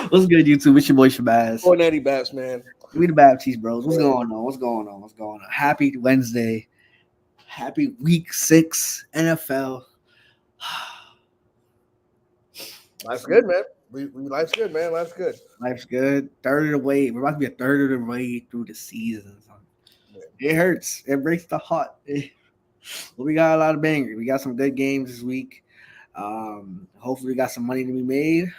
What's good, YouTube? It's your boy Shabazz. 490 Baps, man. We the Baptiste Bros. What's going on? What's going on? What's going on? Happy Wednesday. Happy Week 6 NFL. Life's good, man. Life's good, man. Life's good. Life's good. Third of the way. We're about to be a third of the way through the season. It hurts. It breaks the heart. But we got a lot of bangers. We got some good games this week. Hopefully, we got some money to be made.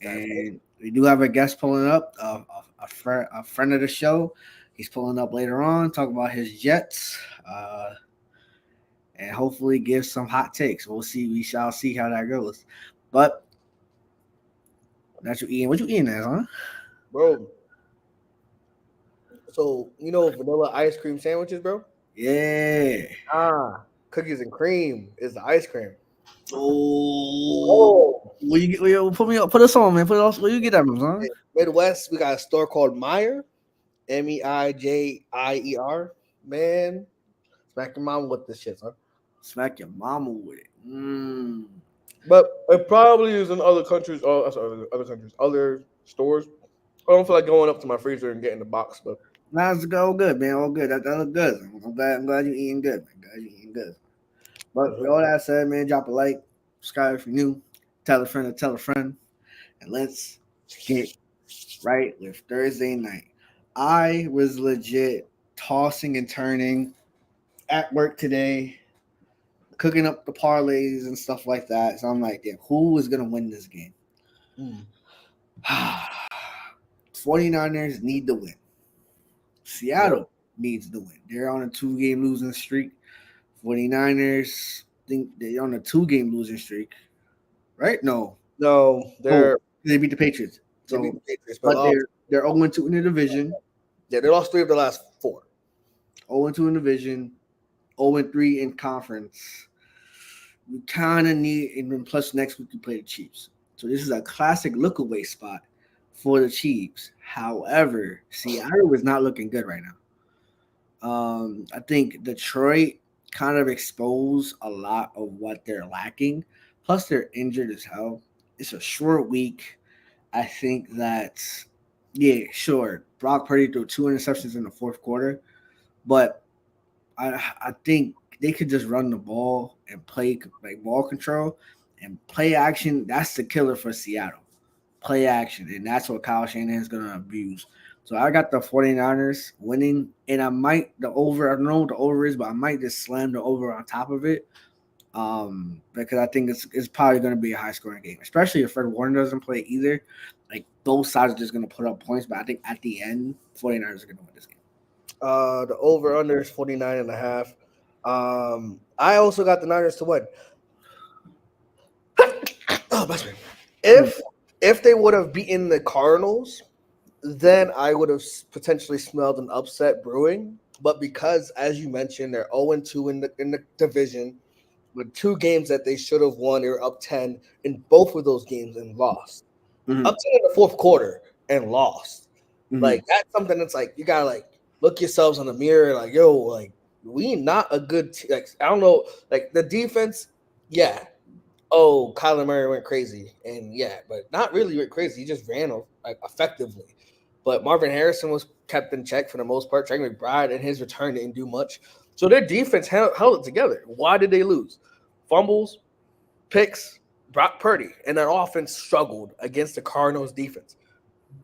And we do have a guest pulling up, a friend of the show. He's pulling up later on, talk about his Jets, and hopefully give some hot takes. We'll see. We shall see how that goes. But that's you eating. What you eating as, huh? Bro. So, you know vanilla ice cream sandwiches, bro? Yeah. Cookies and cream is the ice cream. Oh. Will you get, put me up? Put us on, man. Put us. Where you get that from, huh? Midwest, we got a store called Meijer, Meijer. Man, smack your mama with this shit, huh? Smack your mama with it. But it probably is in other countries. Other stores. I don't feel like going up to my freezer and getting the box, but nah, it's all good, man. All good. That look good. I'm glad you're eating good, man. Glad you're eating good. But with all that said, man, drop a like, subscribe if you're new, tell a friend to tell a friend, and let's get right with Thursday night. I was legit tossing and turning at work today, cooking up the parlays and stuff like that. So I'm like, yeah, who is going to win this game? 49ers need the win. Seattle needs the win. They're on a 2-game losing streak. 49ers think they're on a 2-game losing streak, right? No, they beat the Patriots. So, beat the Patriots, but they're 0-2 in the division. Yeah, they lost 3 of the last 4. 0-2 in the division, 0-3 in conference. We kind of need, and plus next week we play the Chiefs. So this is a classic look-away spot for the Chiefs. However, Seattle is not looking good right now. I think Detroit kind of expose a lot of what they're lacking. Plus, they're injured as hell. It's a short week. I think that, yeah, sure, Brock Purdy threw 2 interceptions in the fourth quarter, but I think they could just run the ball and play like ball control and play action. That's the killer for Seattle. Play action, and that's what Kyle Shanahan is going to abuse. So I got the 49ers winning, and I might I don't know what the over is, but I might just slam the over on top of it because I think it's probably going to be a high-scoring game, especially if Fred Warner doesn't play either. Like, both sides are just going to put up points, but I think at the end, 49ers are going to win this game. The over-under is 49.5. I also got the Niners to win. Oh, best friend. If they would have beaten the Cardinals, then I would have potentially smelled an upset brewing. But because, as you mentioned, they're 0-2 in the division with 2 games that they should have won. They were up 10 in both of those games and lost. Mm-hmm. Up 10 in the fourth quarter and lost. Mm-hmm. Like, that's something that's like, you got to, like, look yourselves in the mirror. Like, yo, like, we not a good team. Like, I don't know. Like, the defense, yeah. Oh, Kyler Murray went crazy. And, yeah, but not really went crazy. He just ran, like, effectively. But Marvin Harrison was kept in check for the most part. Trey McBride and his return didn't do much. So their defense held it together. Why did they lose? Fumbles, picks, Brock Purdy. And their offense struggled against the Cardinals' defense.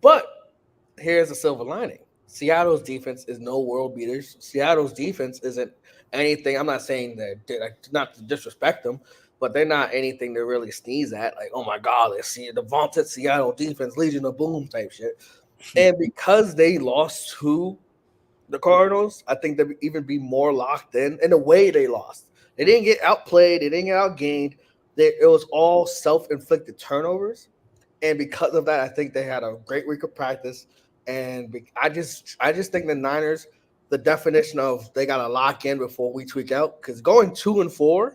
But here's the silver lining. Seattle's defense is no world beaters. Seattle's defense isn't anything. I'm not saying that not to disrespect them, but they're not anything to really sneeze at. Like, oh, my God, let's see the vaunted Seattle defense, Legion of Boom type shit. And because they lost to the Cardinals, I think they'd even be more locked in the way they lost. They didn't get outplayed. They didn't get outgained. It was all self-inflicted turnovers. And because of that, I think they had a great week of practice. And I just think the Niners, the definition of they got to lock in before we tweak out. Because going 2-4,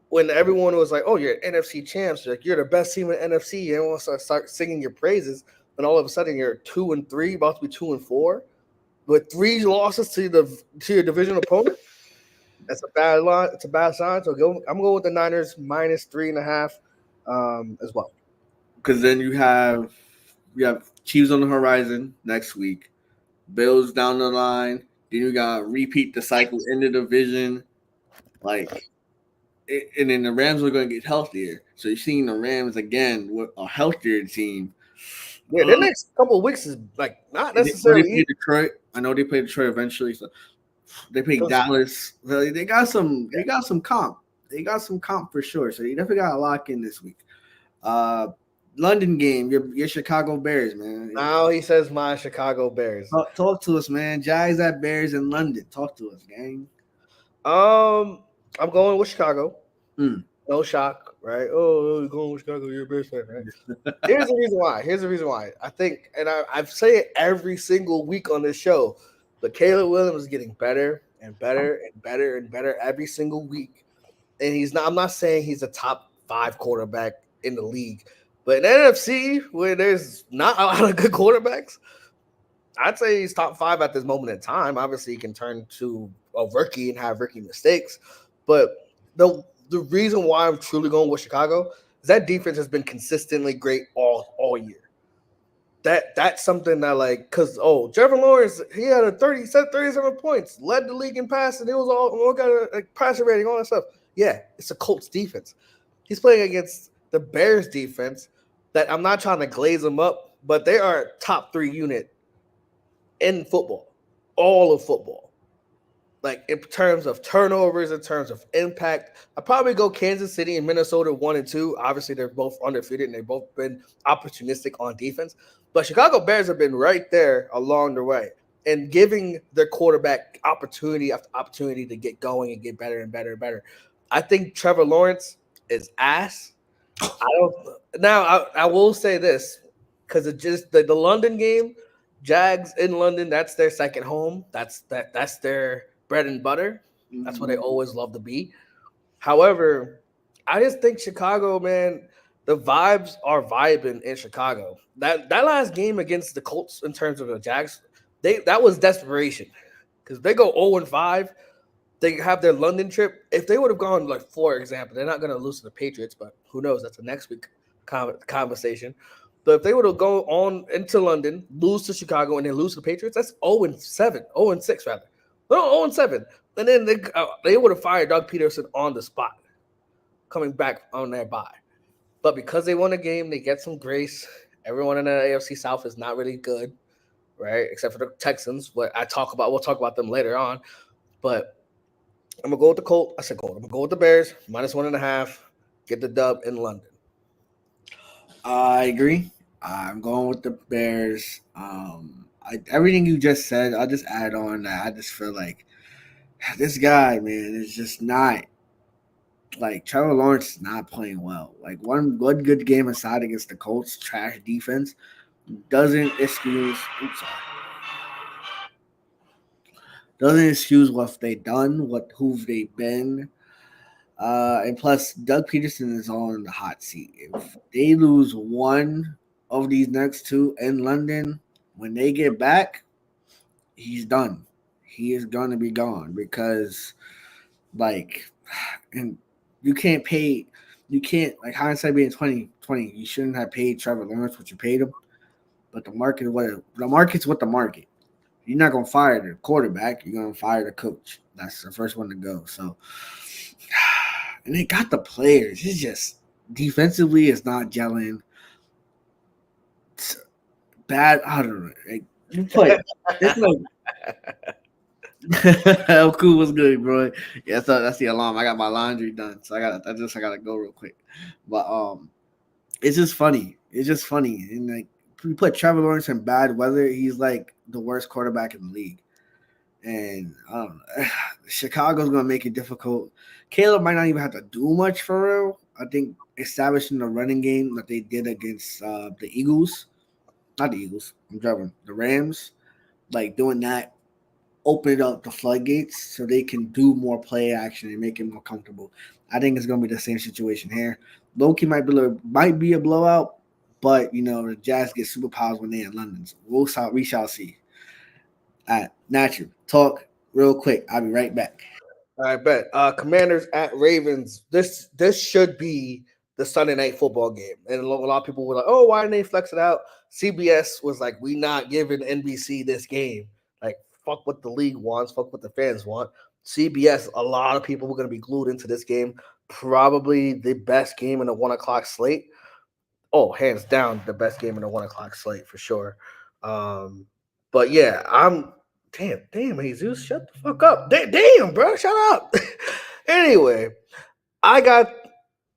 when everyone was like, oh, you're NFC champs, you're the best team in the NFC, and everyone start singing your praises. And all of a sudden, you're 2-3, about to be 2-4, with 3 losses to your division opponent. That's a bad line. It's a bad sign. So I'm going with the Niners minus 3.5 as well. Because then you have Chiefs on the horizon next week, Bills down the line. Then you got to repeat the cycle in the division, like, and then the Rams are going to get healthier. So you're seeing the Rams again with a healthier team. Yeah, the next couple of weeks is like not They necessarily play easy. Detroit. I know they play Detroit eventually. So they play 'Cause Dallas. Really, they got some. They got some comp. They got some comp for sure. So you definitely got to lock in this week. Uh, London game. Your Chicago Bears, man. now he says my Chicago Bears. Talk to us, man. Jags at Bears in London. Talk to us, gang. I'm going with Chicago. Mm. No shock, right? Oh, you're going with Chicago. You're a Bears fan, right? Here's the reason why. Here's the reason why. I think, and I say it every single week on this show, but Caleb Williams is getting better and better and better and better every single week. And he's not. I'm not saying he's a top 5 quarterback in the league, but in NFC where there's not a lot of good quarterbacks, I'd say he's top 5 at this moment in time. Obviously, he can turn to a rookie and have rookie mistakes, but the reason why I'm truly going with Chicago is that defense has been consistently great all year. That's something that like because Trevor Lawrence, he had a 37 points, led the league in passing. It was all got a like, passer rating, all that stuff. Yeah, it's a Colts defense. He's playing against the Bears defense that I'm not trying to glaze them up, but they are a top 3 unit in football, all of football. Like in terms of turnovers, in terms of impact, I probably go Kansas City and Minnesota 1 and 2. Obviously, they're both undefeated and they've both been opportunistic on defense. But Chicago Bears have been right there along the way and giving their quarterback opportunity after opportunity to get going and get better and better and better. I think Trevor Lawrence is ass. I don't. Now I will say this because it just the London game, Jags in London. That's their second home. That's their bread and butter. That's what they always love to be. However, I just think Chicago, man, the vibes are vibing in Chicago. That last game against the Colts in terms of the Jags, that was desperation because they go 0-5. They have their London trip. If they would have gone, like, for example, they're not going to lose to the Patriots, but who knows? That's a next week conversation. But if they would have gone on into London, lose to Chicago, and then lose to the Patriots, that's 0-7, 0-6 rather. No, 0-7. And then they would have fired Doug Peterson on the spot, coming back on their bye. But because they won a game, they get some grace. Everyone in the AFC South is not really good, right? Except for the Texans. We'll talk about them later on. But I'm gonna go with the Colt. I said Colt. I'm gonna go with the Bears minus 1.5. Get the dub in London. I agree. I'm going with the Bears. Everything you just said, I'll just add on that. I just feel like this guy, man, is just not like Trevor Lawrence is not playing well. Like one good game aside against the Colts, trash defense doesn't excuse. Oops, sorry. Doesn't excuse what they've done, who they've been. And plus, Doug Peterson is on the hot seat. If they lose one of these next 2 in London, when they get back, he's done. He is going to be gone because, like, and you can't, like, hindsight being 2020, you shouldn't have paid Trevor Lawrence what you paid him. But the market's what the market. You're not going to fire the quarterback. You're going to fire the coach. That's the first one to go. So, and they got the players. It's just defensively, it's not gelling. It's bad. I don't know. Like, you play. It's like how cool was good, bro. Yeah, that's the alarm. I got my laundry done, so I gotta go real quick. But it's just funny. It's just funny, and like we put Trevor Lawrence in bad weather. He's like the worst quarterback in the league. And Chicago's gonna make it difficult. Caleb might not even have to do much for real. I think establishing the running game that they did against the Eagles, not the Eagles, I'm driving the Rams, like doing that opened up the floodgates so they can do more play action and make it more comfortable. I think it's gonna be the same situation here. Loki might be a blowout, but the Jazz get superpowers when they're in London. So we shall see. All right, Natural, talk real quick. I'll be right back. I bet. Commanders at Ravens. This should be the Sunday night football game. And a lot of people were like, oh, why didn't they flex it out? CBS was like, we not giving NBC this game. Like, fuck what the league wants, fuck what the fans want. CBS, a lot of people were going to be glued into this game. Probably the best game in the 1 o'clock slate. Oh, hands down, the best game in the 1 o'clock slate for sure. But yeah, damn, Jesus, shut the fuck up. Damn, bro, shut up. Anyway, I got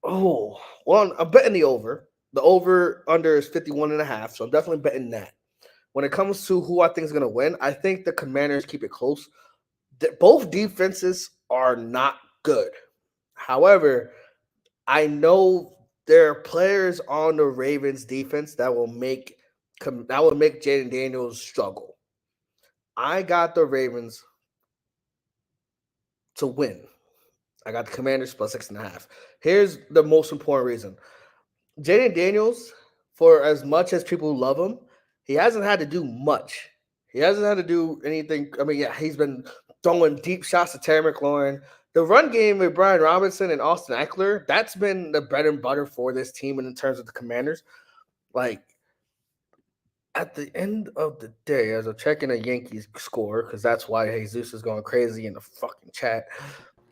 I'm betting the over. The over under is 51.5, so I'm definitely betting that. When it comes to who I think is gonna win, I think the Commanders keep it close. Both defenses are not good. However, I know there are players on the Ravens defense that will make Jaden Daniels struggle. I got the Ravens to win. I got the Commanders plus 6.5. Here's the most important reason. Jaden Daniels, for as much as people love him, he hasn't had to do much. He hasn't had to do anything. I mean, yeah, he's been throwing deep shots to Terry McLaurin. The run game with Brian Robinson and Austin Eckler, that's been the bread and butter for this team in terms of the Commanders. Like, at the end of the day, as I'm checking a Yankees score, because that's why Jesus is going crazy in the fucking chat.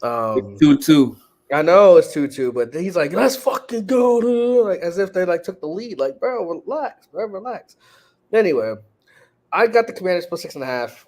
2-2. I know it's 2-2, but he's like, let's fucking go, dude. Like, as if they like took the lead. Like, bro, relax, bro, relax. Anyway, I got the Commanders plus 6.5.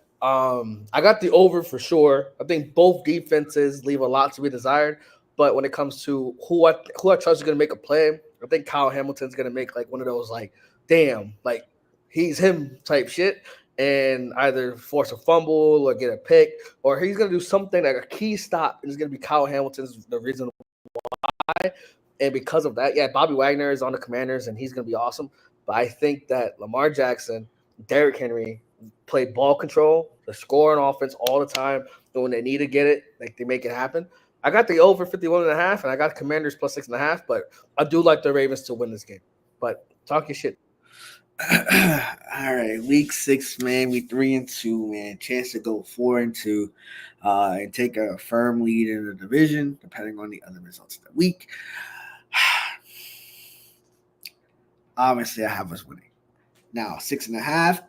I got the over for sure. I think both defenses leave a lot to be desired. But when it comes to who I trust is going to make a play, I think Kyle Hamilton's going to make like one of those like, damn, like he's him type shit, and either force a fumble or get a pick, or he's going to do something like a key stop, and it's going to be Kyle Hamilton's the reason why. And because of that, yeah, Bobby Wagner is on the Commanders, and he's going to be awesome. But I think that Lamar Jackson, Derrick Henry play ball control, the scoring offense all the time. And when they need to get it, like they make it happen. I got the over 51.5, and I got Commanders plus 6.5. But I do like the Ravens to win this game. But talk your shit. All right, week 6, man. We 3-2, man. Chance to go 4-2, and take a firm lead in the division, depending on the other results of the week. Obviously, I have us winning. Now 6.5.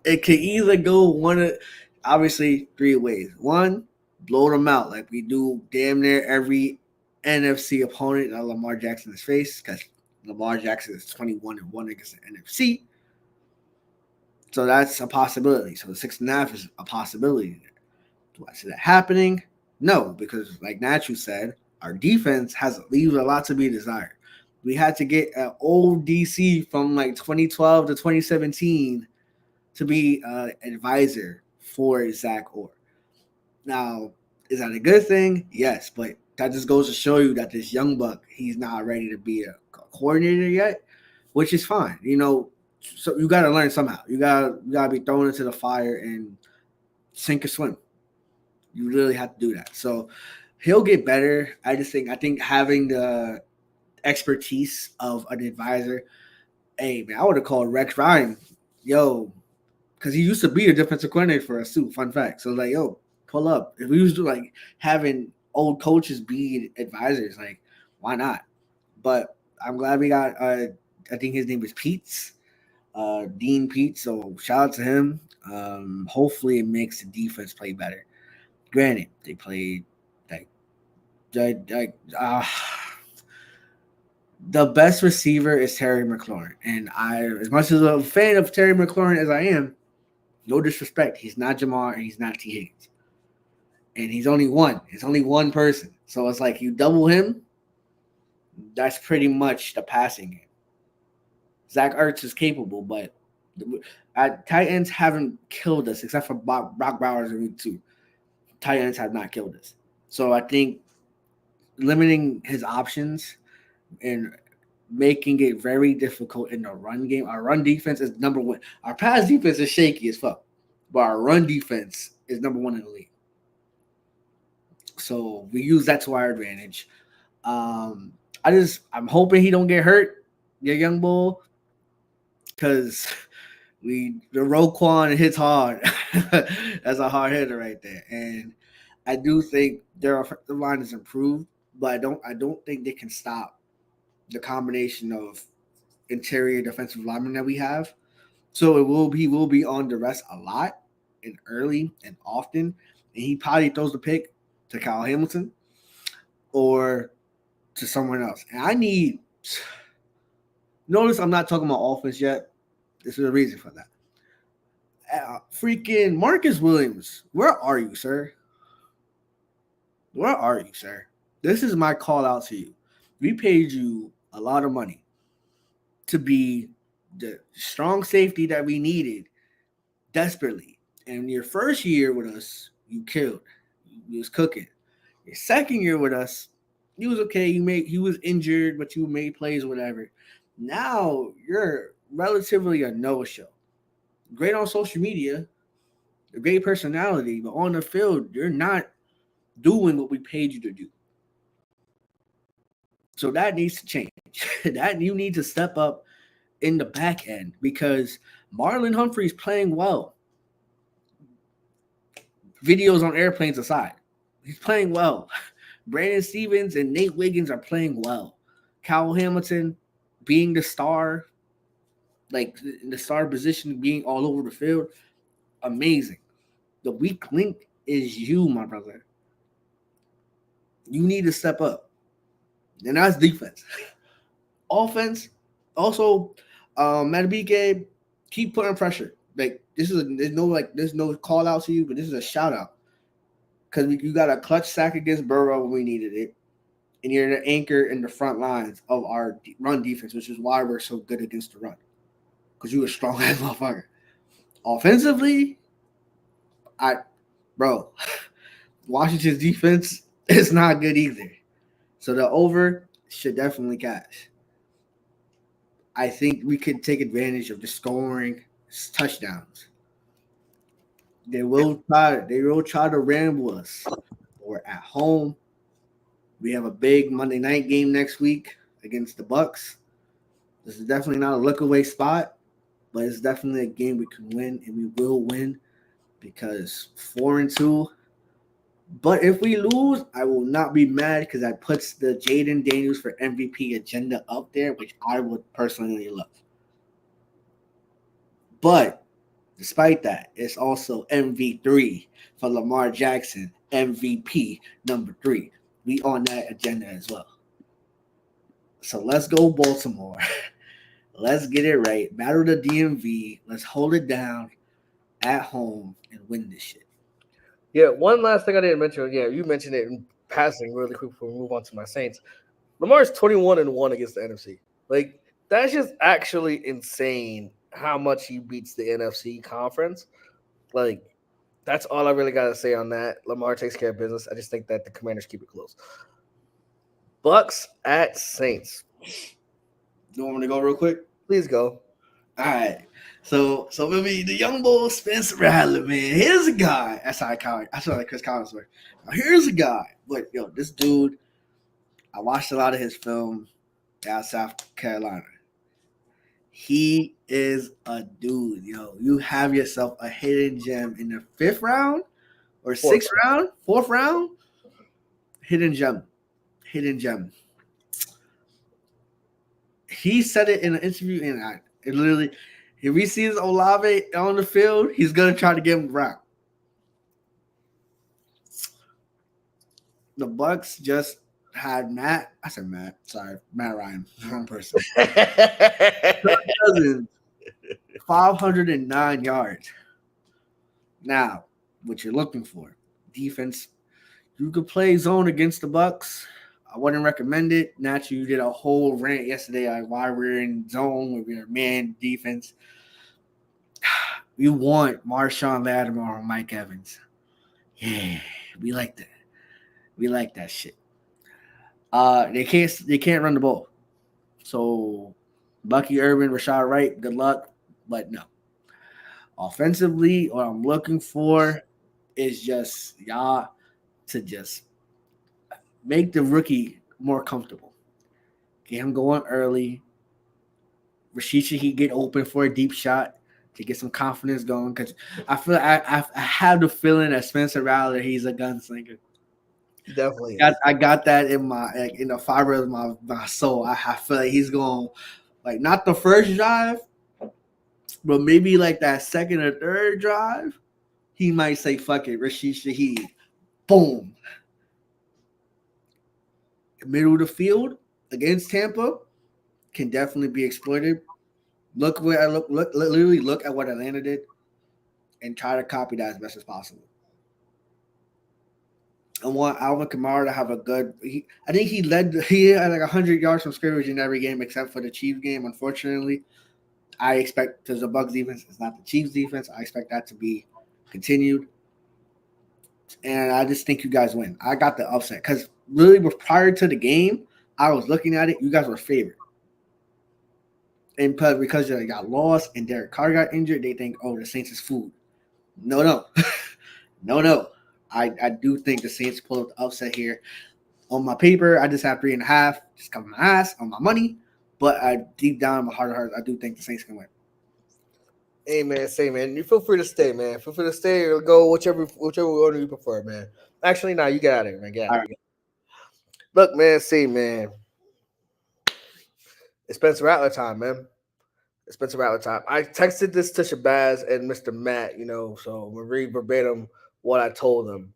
It could either go obviously 3 ways. One, blow them out like we do damn near every NFC opponent that Lamar Jackson has faced, because Lamar Jackson is 21-1 against the NFC. So that's a possibility. So the 6.5 is a possibility there. Do I see that happening? No, because like Nacho said, our defense leaves a lot to be desired. We had to get an old DC from like 2012 to 2017 to be an advisor for Zach Orr. Now, is that a good thing? Yes, but that just goes to show you that this young buck, he's not ready to be a coordinator yet, which is fine. You know, so you got to learn somehow. You gotta be thrown into the fire and sink or swim. You really have to do that. So he'll get better. I think having the expertise of an advisor. Hey man, I would have called Rex Ryan, yo, because he used to be a defensive coordinator for us too. Fun fact. So like, yo, pull up. If we used to like having old coaches be advisors, like, why not? But I'm glad we got. I think his name is Pete's, Dean Pete. So shout out to him. Hopefully, it makes the defense play better. Granted, they played the best receiver is Terry McLaurin, and as much as a fan of Terry McLaurin as I am, no disrespect, he's not Jamar and he's not T. Higgins, and he's only one. It's only one person, so it's like you double him. That's pretty much the passing game. Zach Ertz is capable, but tight ends haven't killed us except for Brock Bowers in week 2. Tight ends have not killed us, so I think limiting his options and making it very difficult in the run game. Our run defense is number 1. Our pass defense is shaky as fuck, but our run defense is number 1 in the league. So we use that to our advantage. I'm hoping he don't get hurt, your young bull, because the Roquan hits hard. That's a hard hitter right there. And I do think their offensive line is improved, but I don't think they can stop the combination of interior defensive linemen that we have. So he will be on the rest a lot and early and often, and he probably throws the pick to Kyle Hamilton or to someone else. And I need notice I'm not talking about offense yet. This is a reason for that. Freaking Marcus Williams, where are you, sir? Where are you, sir? This is my call out to you. We paid you a lot of money to be the strong safety that we needed desperately. And your first year with us, you killed. You was cooking. Your second year with us, he was okay. He was injured, but you made plays or whatever. Now you're relatively a no-show. Great on social media, a great personality, but on the field, you're not doing what we paid you to do. So that needs to change. That you need to step up in the back end because Marlon Humphrey's playing well. Videos on airplanes aside, he's playing well. Brandon Stevens and Nate Wiggins are playing well. Kyle Hamilton being the star, like in the star position, being all over the field, amazing. The weak link is you, my brother. You need to step up. And that's defense. Offense, also, Matabike, keep putting pressure. Like there's no call out to you, but this is a shout out because you got a clutch sack against Burrow when we needed it, and you're the anchor in the front lines of our run defense, which is why we're so good against the run because you a strong ass motherfucker. Offensively, Washington's defense is not good either. So the over should definitely cash. I think we could take advantage of the scoring touchdowns. They will try to ramble us. We're at home. We have a big Monday night game next week against the Bucs. This is definitely not a look away spot, but it's definitely a game we can win, and we will win because 4-2. But if we lose, I will not be mad because I put the Jaden Daniels for MVP agenda up there, which I would personally love. But despite that, it's also MV3 for Lamar Jackson, MVP number 3. We on that agenda as well. So let's go Baltimore. Let's get it right. Battle the DMV. Let's hold it down at home and win this shit. Yeah, one last thing I didn't mention. Yeah, you mentioned it in passing really quick before we move on to my Saints. Lamar's 21-1 against the NFC. Like, that's just actually insane how much he beats the NFC conference. Like, that's all I really got to say on that. Lamar takes care of business. I just think that the Commanders keep it close. Bucs at Saints. You want me to go real quick? Please go. All right. So maybe the young bull Spencer Rattler, man. Here's a guy. That's how Chris Collinsworth. Now here's a guy. But this dude, I watched a lot of his film out South Carolina. He is a dude, yo. You have yourself a hidden gem in the 5th round or 6th round, 4th round. Hidden gem. He said it in an interview, and it literally, if he sees Olave on the field, he's gonna try to get him around. The Bucs just had Matt Ryan, wrong person. 509 yards. Now, what you're looking for, defense. You could play zone against the Bucs. I wouldn't recommend it. Naturally, you did a whole rant yesterday on why we're in zone, we're man defense. We want Marshawn Lattimore or Mike Evans. Yeah, we like that. We like that shit. They can't run the ball. So Bucky Irvin, Rashad Wright, good luck, but no. Offensively, what I'm looking for is just y'all to just make the rookie more comfortable. Get him going early. Rasheed should he get open for a deep shot. to get some confidence going. Because I feel I have the feeling that Spencer Rattler, he's a gunslinger. He definitely is. I got that in in the fiber of my soul. I feel like he's going like not the first drive, but maybe like that second or third drive, he might say, "Fuck it, Rashid Shaheed." Boom. The middle of the field against Tampa can definitely be exploited. Look where I literally look at what Atlanta did and try to copy that as best as possible. I want Alvin Kamara to have a good. I think he had like 100 yards from scrimmage in every game except for the Chiefs game. Unfortunately, I expect because the Bucs defense is not the Chiefs defense. I expect that to be continued, and I just think you guys win. I got the upset because literally prior to the game, I was looking at it. You guys were favored, and because they got lost and Derek Carr got injured, they think, oh, the Saints is food. No, no. I do think the Saints pull up the upset here. On my paper, I just have 3.5. Just cover my ass on my money. But deep down in my heart of hearts, I do think the Saints can win. Hey, man, say, man. You feel free to stay, man. Feel free to stay or go whichever order you prefer, man. Actually, no, you get out of here, man. Get out of here. Look, man, see, man. It's Spencer Rattler time, man. It's Spencer Rattler time. I texted this to Shabazz and Mr. Matt, so I'm going to read verbatim what I told them.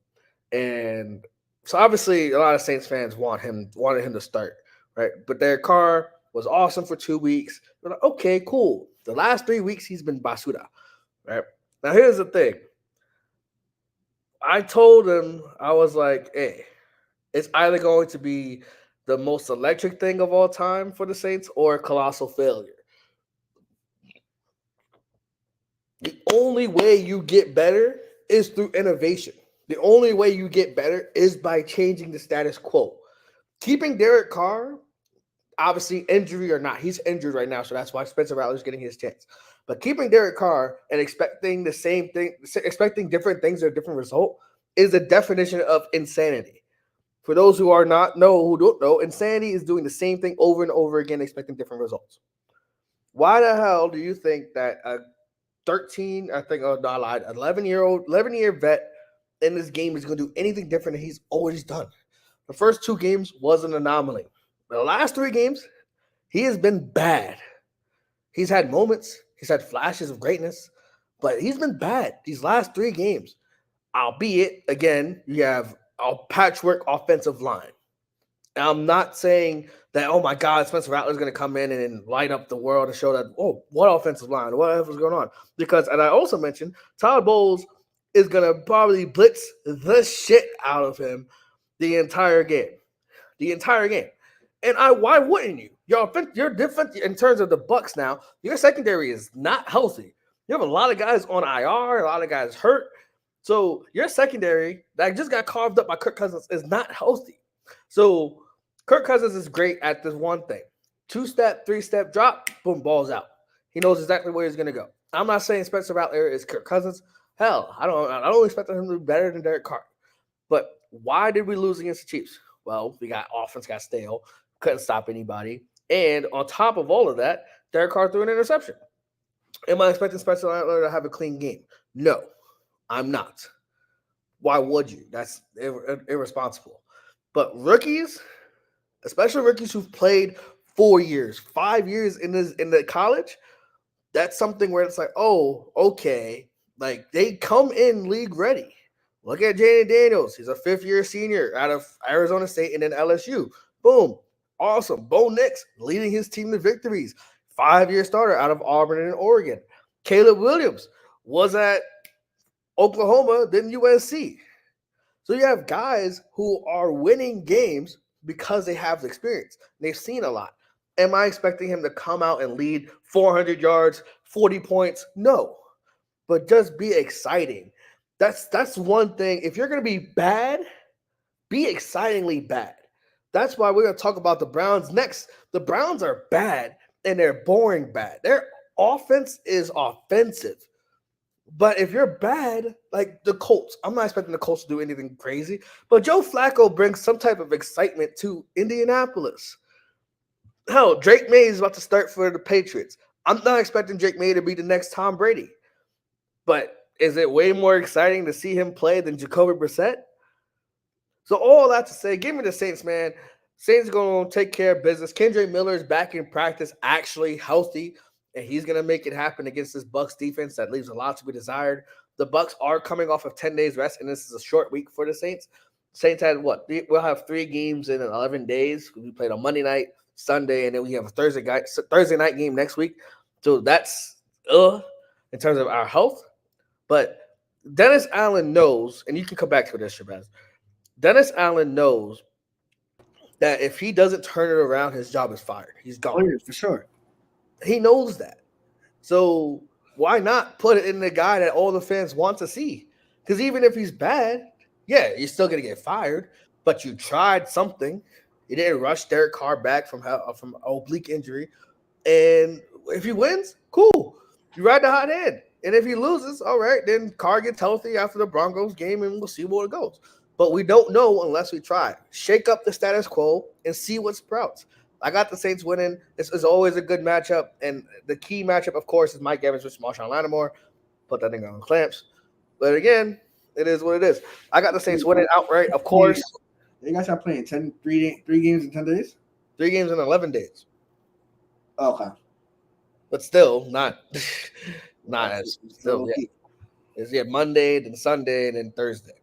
And so obviously a lot of Saints fans wanted him to start, right? But Derek Carr was awesome for 2 weeks. They're like, okay, cool. The last 3 weeks he's been basura, right? Now here's the thing. I told him, I was like, hey, it's either going to be the most electric thing of all time for the Saints or a colossal failure. The only way you get better is through innovation. The only way you get better is by changing the status quo. Keeping Derek Carr, obviously injury or not, he's injured right now, so that's why Spencer Rattler's getting his chance. But keeping Derek Carr and expecting the same thing, expecting different things or a different result is the definition of insanity. For those who don't know, insanity is doing the same thing over and over again, expecting different results. Why the hell do you think that a 11-year vet in this game is going to do anything different than he's always done? The first 2 games was an anomaly. The last 3 games, he has been bad. He's had moments. He's had flashes of greatness, but he's been bad these last 3 games. Albeit, again, you have a patchwork offensive line. Now, I'm not saying that, oh my God, Spencer Rattler is going to come in and light up the world and show that, oh, what offensive line, what else is going on? Because, and I also mentioned, Todd Bowles is going to probably blitz the shit out of him the entire game. And why wouldn't you? You're different in terms of the Bucs now. Your secondary is not healthy. You have a lot of guys on IR, a lot of guys hurt. So your secondary that just got carved up by Kirk Cousins is not healthy. So Kirk Cousins is great at this one thing. 2-step, 3-step drop, boom, ball's out. He knows exactly where he's going to go. I'm not saying Spencer Rattler is Kirk Cousins. Hell, I don't expect him to be better than Derek Carr. But why did we lose against the Chiefs? Well, we got offense got stale, couldn't stop anybody. And on top of all of that, Derek Carr threw an interception. Am I expecting Spencer Rattler to have a clean game? No, I'm not. Why would you? That's irresponsible. But rookies, especially rookies who've played 4 years, 5 years in the college, that's something where it's like, oh, okay. Like, they come in league ready. Look at Jaden Daniels. He's a 5th-year senior out of Arizona State and then LSU. Boom. Awesome. Bo Nix leading his team to victories. 5-year starter out of Auburn and Oregon. Caleb Williams was at Oklahoma, then USC. So you have guys who are winning games because they have experience. They've seen a lot. Am I expecting him to come out and lead 400 yards, 40 points? No. But just be exciting. That's one thing. If you're going to be bad, be excitingly bad. That's why we're going to talk about the Browns next. The Browns are bad, and they're boring bad. Their offense is offensive. But if you're bad, like the Colts, I'm not expecting the Colts to do anything crazy, but Joe Flacco brings some type of excitement to Indianapolis. Hell, Drake May is about to start for the Patriots. I'm not expecting Drake May to be the next Tom Brady. But is it way more exciting to see him play than Jacoby Brissett? So all that to say, give me the Saints, man. Saints are going to take care of business. Kendrick Miller is back in practice, actually healthy, and he's going to make it happen against this Bucs defense that leaves a lot to be desired. The Bucs are coming off of 10 days rest, and this is a short week for the Saints. Saints had what? We'll have 3 games in 11 days. We played on Monday night, Sunday, and then we have a Thursday night game next week. So that's in terms of our health. But Dennis Allen knows, and you can come back to this, Shabazz. Dennis Allen knows that if he doesn't turn it around, his job is fired. He's gone. Oh, yeah, for sure. He knows that. So why not put it in the guy that all the fans want to see? Because even if he's bad, yeah, you're still going to get fired, but you tried something. You didn't rush Derek Carr back from oblique injury. And if he wins, cool. You ride the hot hand. And if he loses, all right, then Carr gets healthy after the Broncos game, and we'll see where it goes. But we don't know unless we try. Shake up the status quo and see what sprouts. I got the Saints winning. This is always a good matchup. And the key matchup, of course, is Mike Evans versus Marshawn Lattimore. Put that thing on clamps. But again, it is what it is. I got the Saints winning outright, of course. You guys are playing 3 games in 10 days? 3 games in 11 days. Okay. But still, not as still. Yeah. It's Monday, then Sunday, and then Thursday.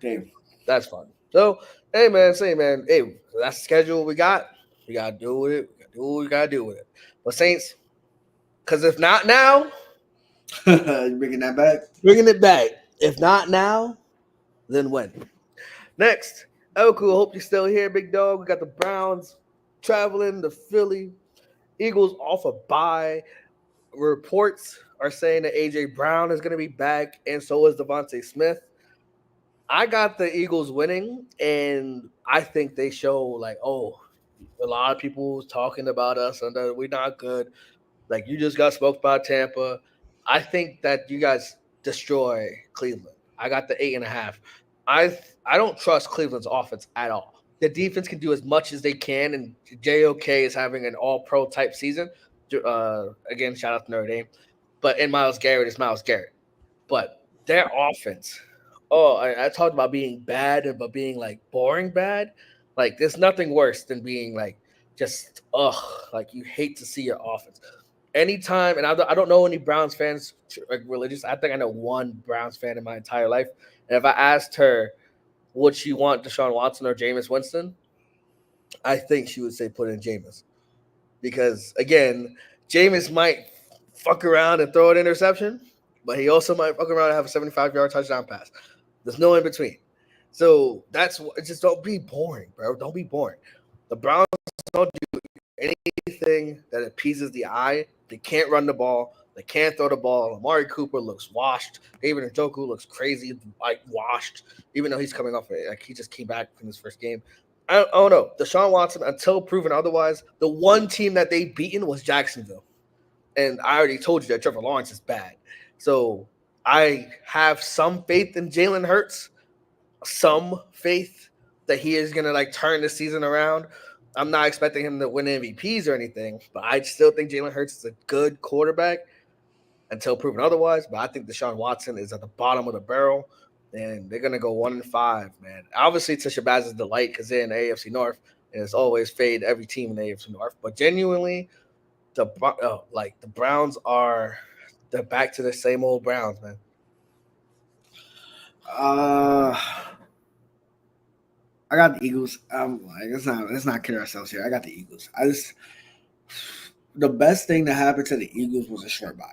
Damn. That's fun. So, hey, man, that's the schedule we got. We got to do with it. We got to do what we got to do with it. But Saints, because if not now, bringing that back. Bringing it back. If not now, then when? Next, cool. Hope you're still here, big dog. We got the Browns traveling to Philly. Eagles off a bye. Reports are saying that A.J. Brown is going to be back, and so is Devontae Smith. I got the Eagles winning, and I think they show a lot of people talking about us and that we're not good. Like, you just got smoked by Tampa. I think that you guys destroy Cleveland. I got the 8.5. I don't trust Cleveland's offense at all. The defense can do as much as they can, and JOK is having an all-pro type season. Again, shout out to Notre Dame. And Myles Garrett is Myles Garrett. But their offense – I talked about being bad, but being boring bad. There's nothing worse than being just you hate to see your offense. Anytime, and I don't know any Browns fans religious. I think I know one Browns fan in my entire life. And if I asked her, would she want Deshaun Watson or Jameis Winston? I think she would say put in Jameis, because again, Jameis might fuck around and throw an interception, but he also might fuck around and have a 75-yard touchdown pass. There's no in between. So just don't be boring, bro. Don't be boring. The Browns don't do anything that appeases the eye. They can't run the ball. They can't throw the ball. Amari Cooper looks washed. David Njoku looks crazy, washed, even though he's coming off he just came back from his first game. I don't know. Deshaun Watson, until proven otherwise, the one team that they beaten was Jacksonville. And I already told you that Trevor Lawrence is bad. So I have some faith in Jalen Hurts, some faith that he is going to turn the season around. I'm not expecting him to win MVPs or anything, but I still think Jalen Hurts is a good quarterback until proven otherwise. But I think Deshaun Watson is at the bottom of the barrel, and they're going to go 1-5, man. Obviously, to Shabazz' delight, because they're in the AFC North, and it's always fade every team in the AFC North. But genuinely, the Browns they're back to the same old Browns, man. I got the Eagles. Let's not kid ourselves here. I got the Eagles. The best thing that happened to the Eagles was a short bye,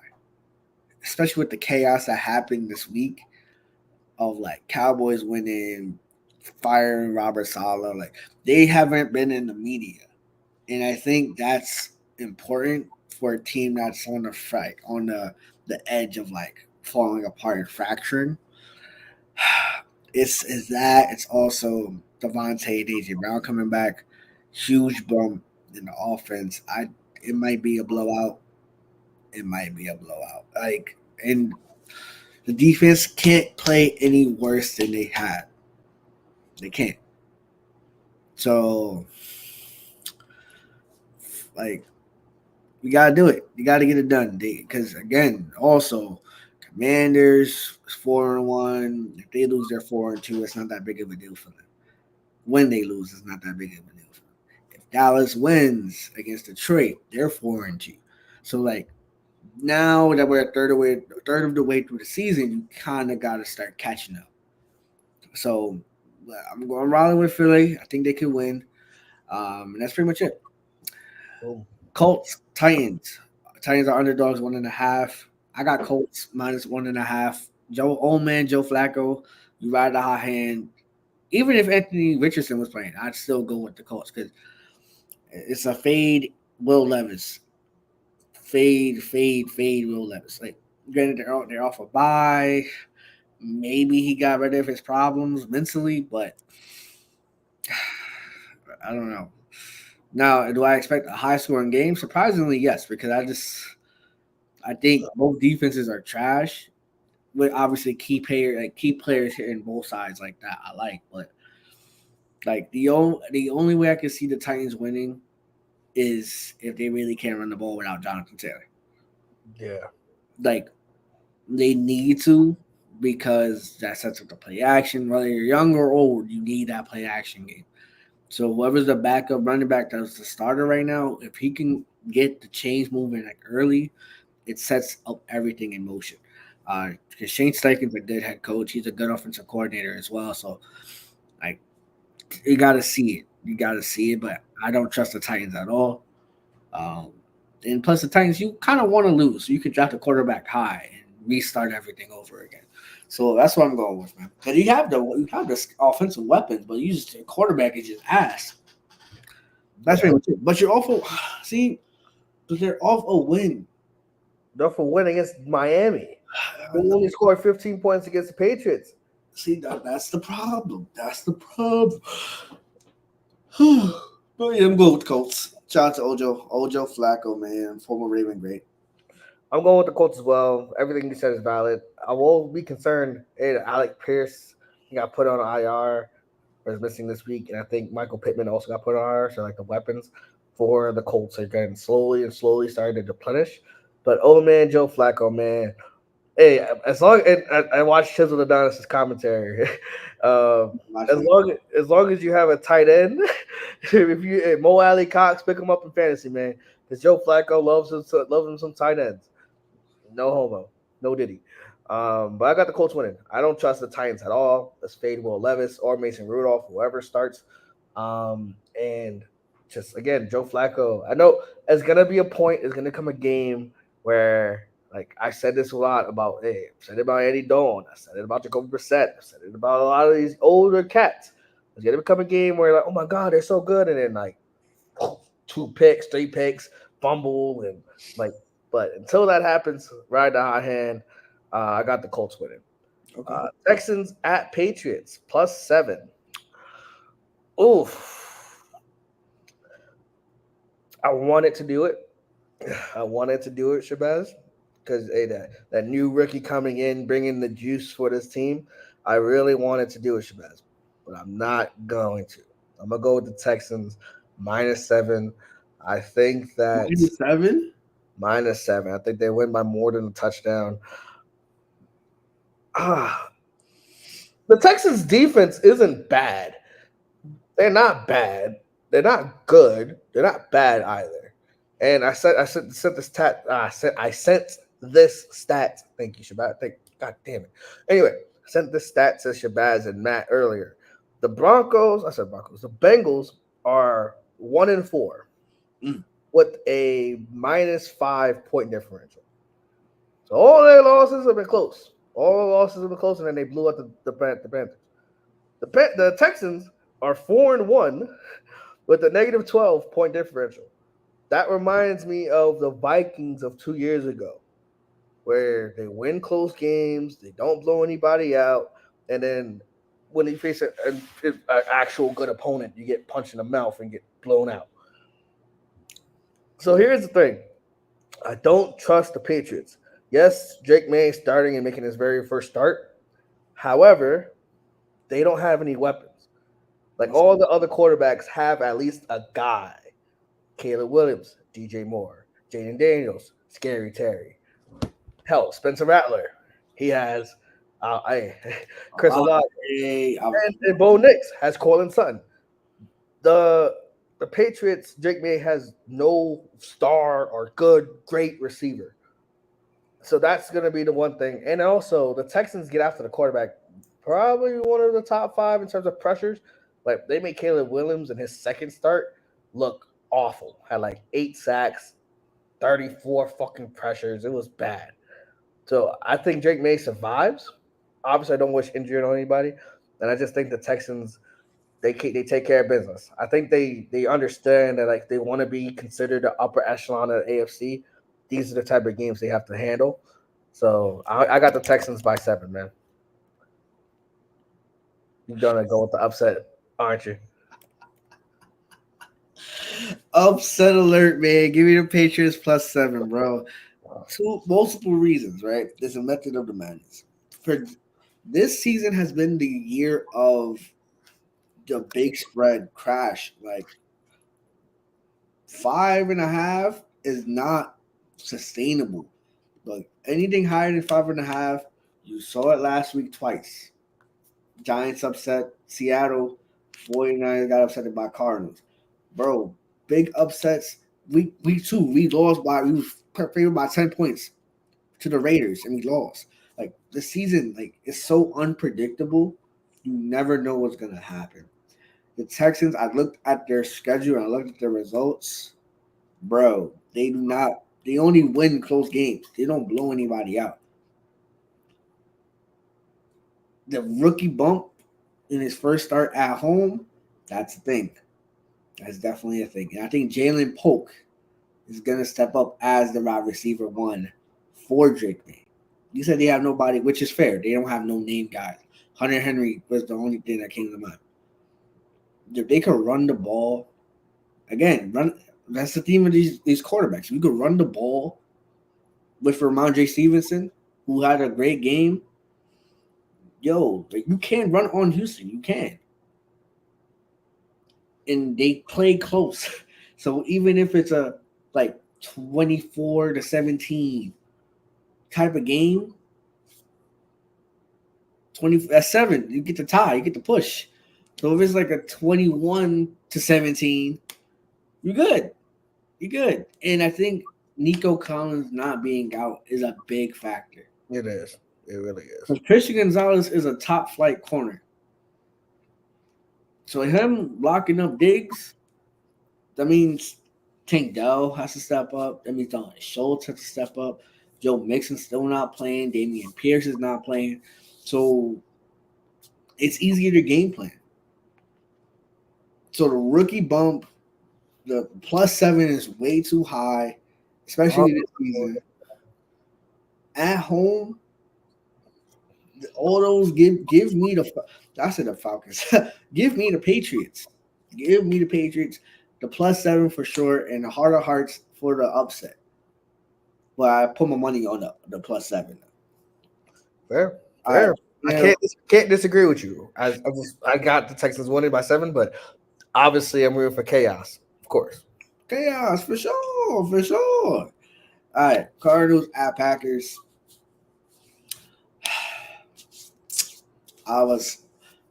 especially with the chaos that happened this week of Cowboys winning, firing Robert Saleh. They haven't been in the media, and I think that's important for a team that's on the edge of falling apart and fracturing. It's also Devontae and A.J. Brown coming back, huge bump in the offense. It might be a blowout. And the defense can't play any worse than they had. They can't. So We gotta do it. You gotta get it done. Because again, also, Commanders 4-1. If they lose, they're 4-2. It's not that big of a deal for them. When they lose, it's not that big of a deal for them. If Dallas wins against Detroit, they're 4-2. So like now that we're a third of the way through the season, you kind of got to start catching up. So I'm going Raleigh with Philly. I think they can win. And that's pretty much it. Boom. Colts, Titans. Titans are underdogs 1.5. I got Colts minus 1.5. Old man Joe Flacco, you ride the hot hand. Even if Anthony Richardson was playing, I'd still go with the Colts because it's a fade Will Levis. Fade Will Levis. Like, granted, they're off a bye. Maybe he got rid of his problems mentally, but I don't know. Now, do I expect a high scoring game? Surprisingly, yes, because I think both defenses are trash. With obviously key players hitting both sides like that, I like. But like the only way I can see the Titans winning is if they really can't run the ball without Jonathan Taylor. Yeah. Like they need to because that sets up the play action. Whether you're young or old, you need that play action game. So whoever's the backup running back that's the starter right now, if he can get the chains moving like early, it sets up everything in motion. Because Shane Steichen's a good head coach. He's a good offensive coordinator as well. So like you got to see it. You got to see it. But I don't trust the Titans at all. Um, and plus the Titans, you kind of want to lose. So you could draft the quarterback high and restart everything over again. So that's what I'm going with, man. Because you have the offensive weapons, but you just the quarterback is just ass. That's pretty much it. But you're awful. See, but they're off a win. They're for win against Miami. They only scored 15 points against the Patriots. See, that's the problem. That's the problem. But yeah, I'm going with Colts. Shout out to Ojo Flacco, man, former Raven great. I'm going with the Colts as well. Everything you said is valid. I will be concerned. Hey, Alec Pierce, he got put on IR or is missing this week, and I think Michael Pittman also got put on IR. So like the weapons for the Colts are getting slowly starting to deplenish. But oh man, Joe Flacco, man. Hey, as long as I watched Chisel Adonis' commentary, as long as you have a tight end, if Mo Alley Cox pick him up in fantasy, man, because Joe Flacco loves him some tight ends. No homo, no diddy. But I got the Colts winning. I don't trust the Titans at all. Let's fade Will Levis or Mason Rudolph, whoever starts. And just again, Joe Flacco. I know it's gonna be a point. It's gonna come a game where, like I said this a lot about. Hey, I said it about Eddie Doan. I said it about Jacoby Brissett. I said it about a lot of these older cats. It's gonna become a game where like, oh my god, they're so good, and then like 2 picks, 3 picks, fumble, and like. But until that happens, ride the hot hand. I got the Colts winning. Okay. Texans at Patriots +7. Oof. I wanted to do it. Shabazz, because hey, that new rookie coming in, bringing the juice for this team. I really wanted to do it, Shabazz, but I'm not going to. I'm gonna go with the Texans -7. I think that -7. -7. I think they win by more than a touchdown. The Texans defense isn't bad. They're not bad. They're not good. They're not bad either. And I sent this stat. I sent this stat. Thank you, Shabazz. God damn it. Anyway, I sent this stat to Shabazz and Matt earlier. The Broncos. I said Broncos. The Bengals are 1-4 with a -5 point differential. So all their losses have been close. And then they blew out the Panthers. The Texans are 4-1 with a -12 point differential. That reminds me of the Vikings of 2 years ago, where they win close games, they don't blow anybody out, and then when you face an actual good opponent, you get punched in the mouth and get blown out. So here's the thing. I don't trust the Patriots. Yes, Drake May is starting and making his very first start. However, they don't have any weapons. Like all the other quarterbacks have at least a guy. Caleb Williams, DJ Moore, Jaden Daniels, Scary Terry. Hell, Spencer Rattler. He has Chris Olave. And Bo Nix has Cortland Sutton. The Patriots, Drake May has no star or great receiver. So that's going to be the one thing. And also, the Texans get after the quarterback. Probably one of the top 5 in terms of pressures. Like, they made Caleb Williams in his second start look awful. Had like 8 sacks, 34 fucking pressures. It was bad. So I think Drake May survives. Obviously, I don't wish injury on anybody. And I just think the Texans, they take care of business. I think they understand that, like, they want to be considered the upper echelon of the AFC. These are the type of games they have to handle. So I got the Texans by 7, man. You're gonna go with the upset, aren't you? Upset alert, man. Give me the Patriots plus 7, bro. Multiple reasons, right? There's a method of the madness. For this season has been the year of the big spread crash. Like 5.5 is not sustainable. Like anything higher than 5.5, you saw it last week twice. Giants upset Seattle. 49ers got upset by Cardinals. Bro, big upsets. Week 2, we lost we was favored by 10 points to the Raiders and we lost. Like the season, like it's so unpredictable. You never know what's gonna happen. The Texans, I looked at their schedule and I looked at their results. Bro, they only win close games. They don't blow anybody out. The rookie bump in his first start at home, that's a thing. That's definitely a thing. And I think Jalen Polk is going to step up as the wide receiver 1 for Drake May. You said they have nobody, which is fair. They don't have no name guys. Hunter Henry was the only thing that came to mind. If they could run the ball, again, that's the theme of these quarterbacks. We could run the ball with Ramondre Stevenson, who had a great game. Yo, you can run on Houston. You can. And they play close. So even if it's a like 24-17 type of game, 7, you get the tie, you get the push. So if it's like a 21-17, you're good. You're good. And I think Nico Collins not being out is a big factor. It is. It really is. Because Christian Gonzalez is a top flight corner. So him locking up Diggs, that means Tank Dell has to step up. That means Don Schultz has to step up. Joe Mixon's still not playing. Damian Pierce is not playing. So it's easier to game plan. So the rookie bump, the plus 7 is way too high, especially this season. At home, all those give me the Falcons. Give me the Patriots. Give me the Patriots. The plus 7 for sure, and the heart of hearts for the upset. But I put my money on the plus 7. Fair. I can't disagree with you. I got the Texans winning by 7, but obviously I'm rooting for chaos, of course. Chaos for sure, for sure. All right, Cardinals at Packers.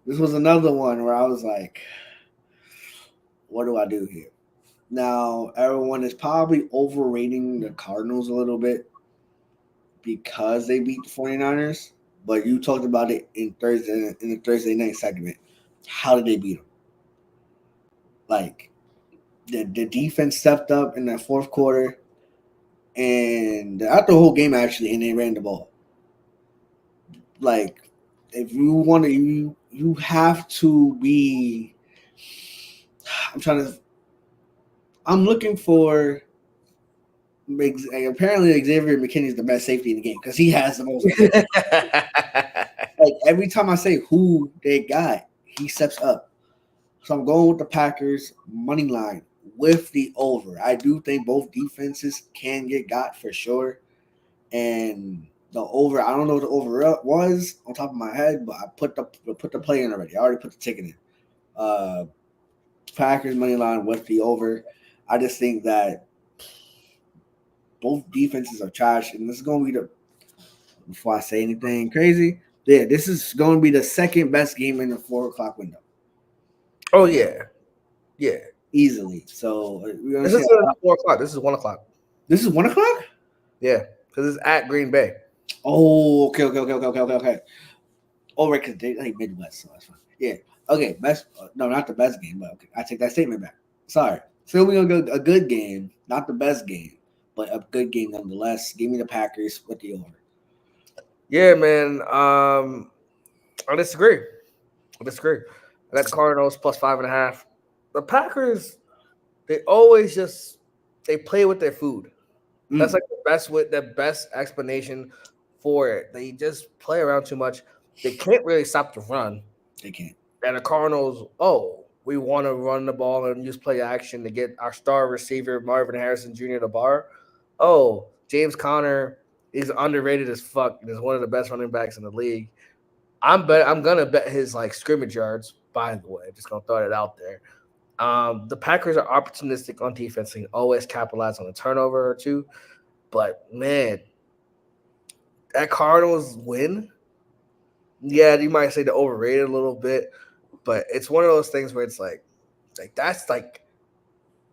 This was another one where I was like, what do I do here? Now, everyone is probably overrating the Cardinals a little bit because they beat the 49ers, but you talked about it in the Thursday night segment. How did they beat them? Like, the defense stepped up in the fourth quarter, and after the whole game, actually, and they ran the ball. Like, if you want to, you have to be. I'm looking for. Apparently, Xavier McKinney is the best safety in the game because he has the most. Like every time I say who they got, he steps up. So I'm going with the Packers money line with the over. I do think both defenses can get got for sure, and the over. I don't know what the over was on top of my head, but I put the play in already. I already put the ticket in. Packers money line with the over. I just think that both defenses are trash, and this is going to be the. Before I say anything crazy, yeah, this is going to be the second best game in the 4 o'clock window. Oh yeah. Easily. So we're gonna This say is not 4 o'clock. This is 1 o'clock. this is 1 o'clock. Yeah, because it's at Green Bay. Oh, okay. Oh, right, because they like Midwest, so that's fine. Yeah. Okay. Best. No, not the best game, but okay. I take that statement back. Sorry. Still, we're gonna go a good game, not the best game, but a good game nonetheless. Give me the Packers with the over. Yeah, man. I disagree. I got the Cardinals plus 5.5. The Packers, they always they play with their food. That's like the best explanation for it. They just play around too much. They can't really stop the run. They can't. And the Cardinals, we want to run the ball and use play action to get our star receiver Marvin Harrison Jr. the bar. Oh, James Conner is underrated as fuck and is one of the best running backs in the league. I'm gonna bet his like scrimmage yards. By the way, just gonna throw it out there. The Packers are opportunistic on defense and always capitalize on a turnover or two. But man, that Cardinals win. Yeah, you might say they're overrated a little bit, but it's one of those things where it's like that's like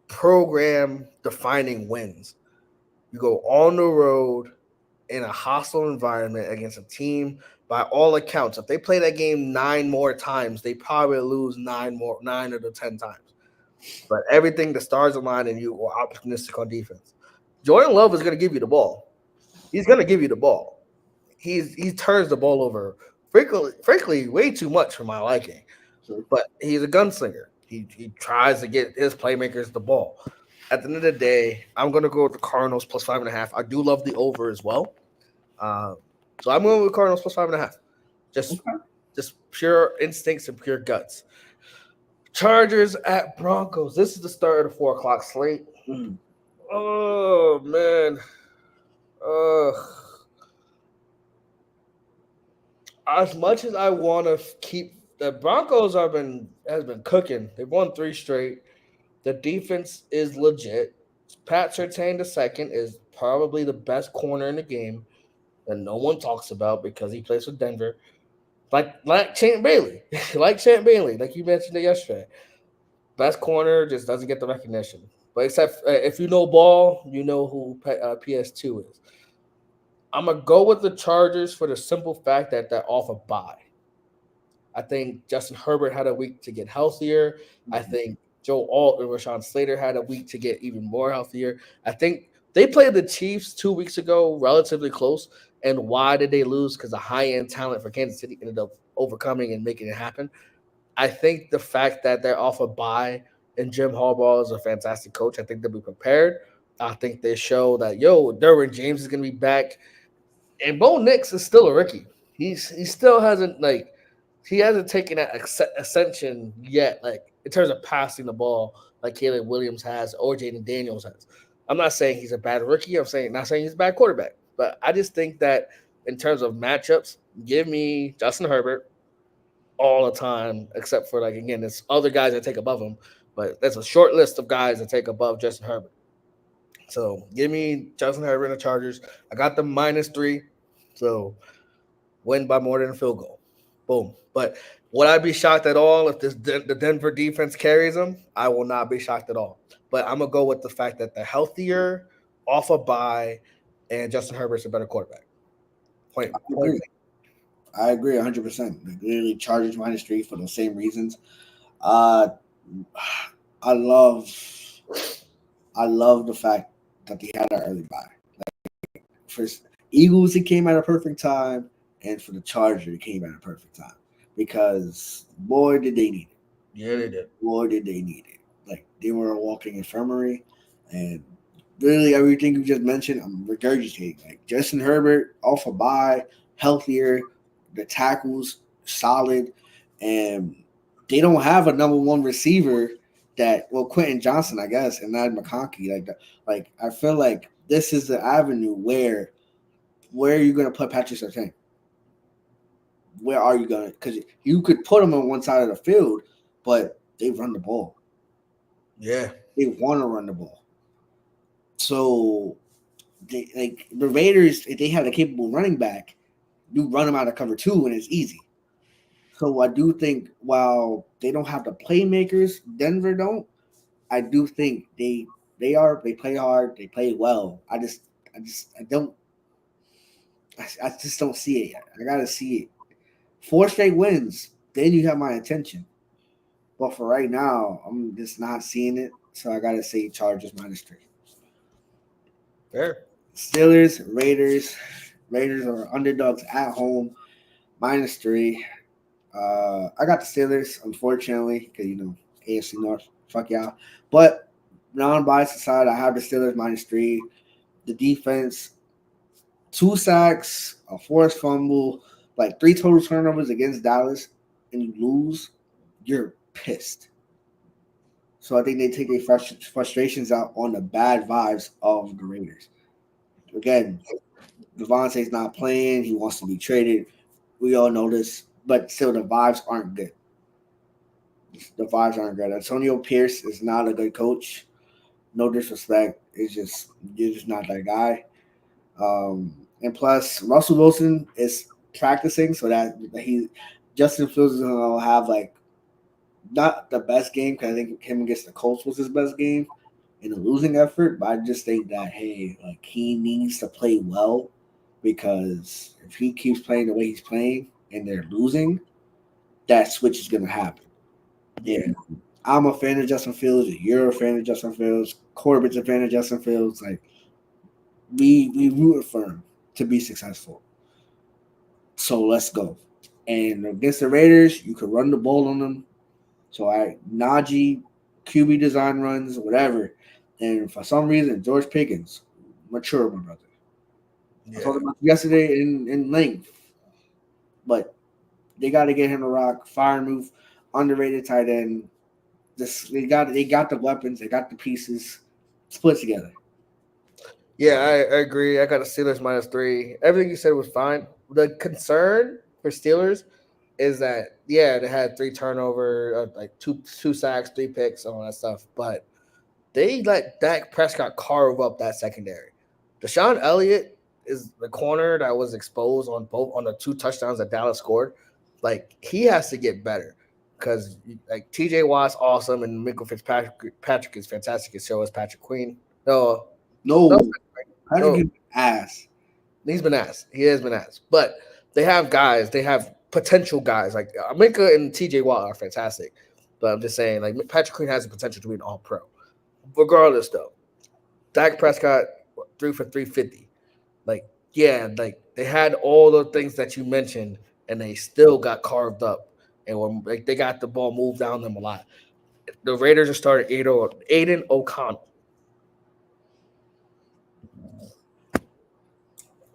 program defining wins. You go on the road in a hostile environment against a team. By all accounts, if they play that game 9 more times, they probably lose 9 out of 10 times. But everything, the stars align, and you are opportunistic on defense. Jordan Love is going to give you the ball. He's going to give you the ball. He turns the ball over, frankly, way too much for my liking. But he's a gunslinger. He tries to get his playmakers the ball. At the end of the day, I'm going to go with the Cardinals plus 5.5. I do love the over as well. So I'm going with Cardinals plus 5.5. Just pure instincts and pure guts. Chargers at Broncos. This is the start of the 4 o'clock slate. Oh man. As much as I want to keep the Broncos has been cooking. They've won 3 straight. The defense is legit. Pat Surtain II is probably the best corner in the game that no one talks about because he plays for Denver. Like Champ Bailey, like you mentioned it yesterday. Best corner just doesn't get the recognition. But except if you know ball, you know who PS2 is. I'm going to go with the Chargers for the simple fact that they're off a bye. I think Justin Herbert had a week to get healthier. I think Joe Alt and Rashawn Slater had a week to get even more healthier. I think they played the Chiefs 2 weeks ago, relatively close. And why did they lose? Because the high-end talent for Kansas City ended up overcoming and making it happen. I think the fact that they're off a bye and Jim Harbaugh is a fantastic coach, I think they'll be prepared. I think they show that, Derwin James is going to be back. And Bo Nix is still a rookie. He still hasn't, he hasn't taken that ascension yet, in terms of passing the ball like Caleb Williams has or Jaden Daniels has. I'm not saying he's a bad rookie. Not saying he's a bad quarterback. But I just think that in terms of matchups, give me Justin Herbert all the time, except for, again, there's other guys that take above him. But there's a short list of guys that take above Justin Herbert. So give me Justin Herbert and the Chargers. I got them -3. So win by more than a field goal. Boom. But would I be shocked at all if the Denver defense carries them? I will not be shocked at all. But I'm going to go with the fact that they're healthier, off a bye, and Justin Herbert's a better quarterback. Point. I agree 100%. Literally Chargers -3 for the same reasons. I love the fact that they had an early bye. For Eagles, it came at a perfect time, and for the Chargers, it came at a perfect time because boy, did they need it. Yeah, they did. Boy, did they need it. They were a walking infirmary, and literally everything you just mentioned, I'm regurgitating. Justin Herbert off a bye, healthier, the tackles solid, and they don't have a number 1 receiver Quentin Johnson, I guess, and not McConkey. I feel like this is the avenue where are you going to put Patrick Surtain? Where are you going to? Because you could put him on one side of the field, but they run the ball. Yeah. They want to run the ball. So the Raiders, if they have a capable running back, you run them out of cover 2 and it's easy. So I do think while they don't have the playmakers, Denver don't. I do think they play hard, they play well. I don't I just don't see it yet. I gotta see it. 4 straight wins, then you have my attention. But for right now, I'm just not seeing it. So I gotta say Chargers -3. Fair. Steelers, Raiders. Raiders are underdogs at home, -3. I got the Steelers, unfortunately, because AFC North, fuck y'all. But non-biased aside, I have the Steelers -3. The defense, 2 sacks, a forced fumble, like 3 total turnovers against Dallas, and you lose, you're pissed. So I think they take their frustrations out on the bad vibes of the Raiders. Again, Devontae's not playing. He wants to be traded. We all know this, but still the vibes aren't good. The vibes aren't good. Antonio Pierce is not a good coach. No disrespect. It's just you're just not that guy. And plus, Russell Wilson is practicing so that Justin Fields is gonna have like not the best game because I think him against the Colts was his best game in a losing effort. But I just think that like he needs to play well because if he keeps playing the way he's playing and they're losing, that switch is gonna happen. Yeah. I'm a fan of Justin Fields. You're a fan of Justin Fields. Corbett's a fan of Justin Fields. Like we root for him to be successful. So let's go. And against the Raiders, you could run the ball on them. So Najee, QB design runs, whatever. And for some reason, George Pickens, mature, my brother. Yeah. I talked about yesterday in length. But they got to get him to rock. Fire move, underrated tight end. They got the weapons. They got the pieces. Split together. Yeah, I agree. I got the Steelers -3. Everything you said was fine. The concern for Steelers is that they had 3 turnover, like two sacks, 3 picks, all that stuff. But they let Dak Prescott carve up that secondary. Deshaun Elliott is the corner that was exposed on the 2 touchdowns that Dallas scored. Like he has to get better because like TJ Watt's awesome and Minkle Fitzpatrick is fantastic. So is Patrick Queen. No, Patrick is ass. He's been ass. He has been ass. But they have guys. They have potential guys. Like Minka and TJ Watt are fantastic. But I'm just saying, like Patrick Queen has the potential to be an all-pro. Regardless, though, Dak Prescott threw for 350. Like they had all the things that you mentioned, and they still got carved up, and they got the ball moved down them a lot. The Raiders are starting Aiden O'Connell.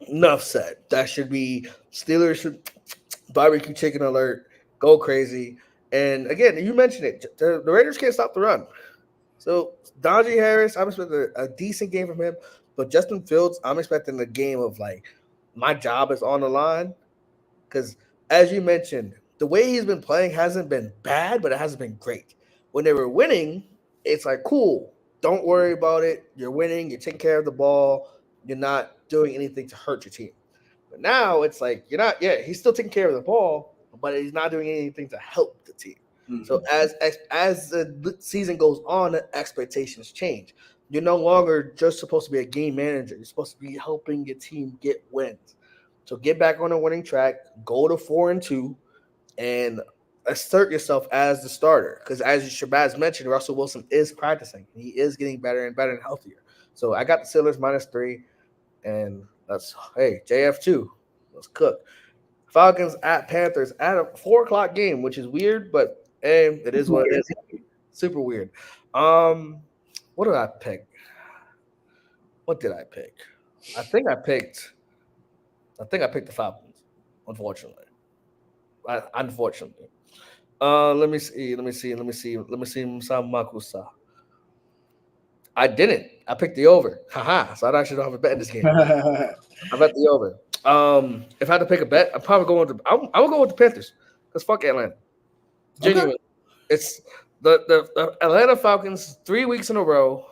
Enough said. That should be Steelers should barbecue chicken alert, go crazy. And again, you mentioned it. The Raiders can't stop the run. So Najee Harris, I'm expecting a decent game from him. But Justin Fields, I'm expecting a game of like my job is on the line. Because as you mentioned, the way he's been playing hasn't been bad, but it hasn't been great. When they were winning, it's like, cool. Don't worry about it. You're winning. You're taking care of the ball. You're not doing anything to hurt your team. But now it's like you're not. Yeah, he's still taking care of the ball, but he's not doing anything to help the team. Mm-hmm. So as the season goes on, expectations change. You're no longer just supposed to be a game manager. You're supposed to be helping your team get wins. So get back on a winning track. Go to 4-2, and assert yourself as the starter. Because as Shabazz mentioned, Russell Wilson is practicing. He is getting better and better and healthier. So I got the Steelers -3, and that's JF2. Let's cook. Falcons at Panthers at a 4:00 game, which is weird, but it is what it is. Super weird. What did I pick? What did I pick? I think I picked the Falcons. Unfortunately. Let me see. I didn't. I picked the over. Haha. So I actually don't have a bet in this game. I bet the over. If I had to pick a bet, I'm probably going with I'm gonna go with the Panthers. Because fuck Atlanta. Genuinely. Okay. It's the Atlanta Falcons 3 weeks in a row.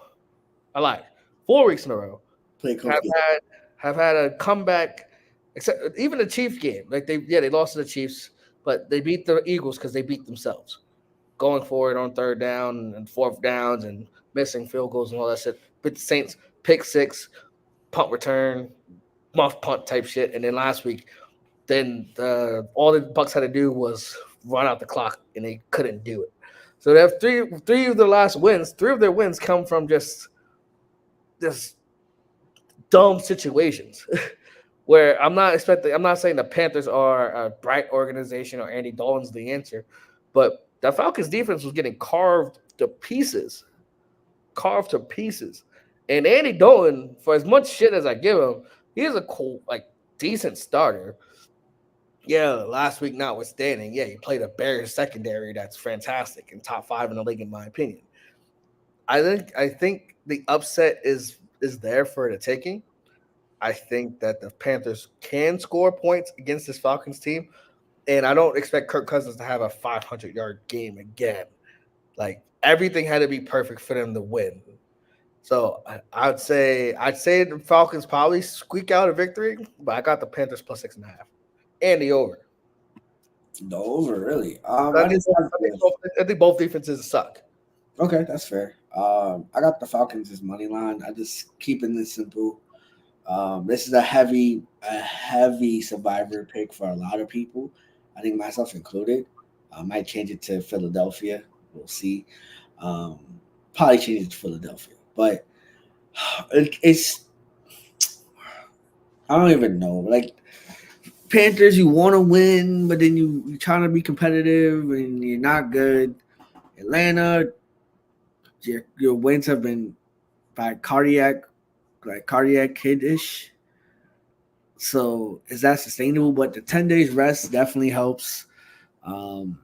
I lied. 4 weeks in a row Play close have game. had a comeback, except even the Chiefs game. Like they lost to the Chiefs, but they beat the Eagles because they beat themselves. Going for it on third down and fourth downs and missing field goals and all that shit. But the Saints pick six, punt return, muff punt type shit. And then last week, then all the Bucks had to do was run out the clock, and they couldn't do it. So they have three of their last wins. Three of their wins come from just dumb situations. Where I'm not saying the Panthers are a bright organization or Andy Dalton's the answer, but the Falcons defense was getting carved to pieces. And Andy Dalton, for as much shit as I give him, he is a cool, like, decent starter. Yeah, last week notwithstanding, yeah, he played a Bears secondary that's fantastic and top 5 in the league in my opinion. I think the upset is there for the taking. I think that the Panthers can score points against this Falcons team, and I don't expect Kirk Cousins to have a 500-yard game again. Like, everything had to be perfect for them to win. So I'd say the Falcons probably squeak out a victory, but I got the Panthers plus 6.5 and the over. The over, really. I think both defenses suck. Okay, that's fair. I got the Falcons as money line. I just keeping this simple. This is a heavy survivor pick for a lot of people. I think myself included. I might change it to Philadelphia. We'll see. Um, Probably change it to Philadelphia, but it's I don't even know. Like Panthers, you want to win, but then you're trying to be competitive and you're not good. Atlanta, your wins have been by cardiac kid-ish. So is that sustainable? But the 10 days rest definitely helps. Um,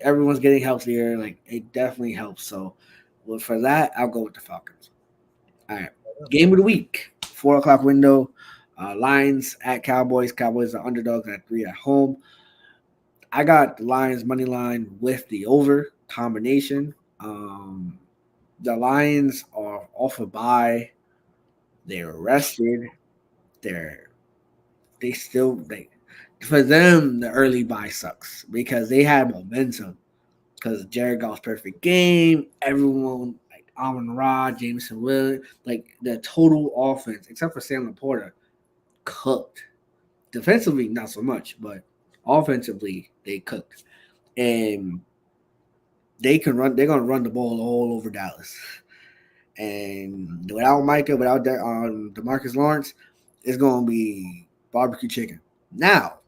Everyone's getting healthier. Like it definitely helps. So, well, for that, I'll go with the Falcons. All right, game of the week, 4 o'clock window. Lions at Cowboys. Cowboys are underdogs at 3 at home. I got the Lions money line with the over combination. The Lions are off a bye. They're rested. They're they still they for them the early bye sucks because they had momentum because Jared Goff's perfect game. Everyone like Amon Ra, Jameson Williams, like the total offense except for Sam Laporta cooked. Defensively, not so much, but offensively they cooked, and they can run. They're gonna run the ball all over Dallas, and without Micah, without that Demarcus Lawrence, it's gonna be barbecue chicken. Now,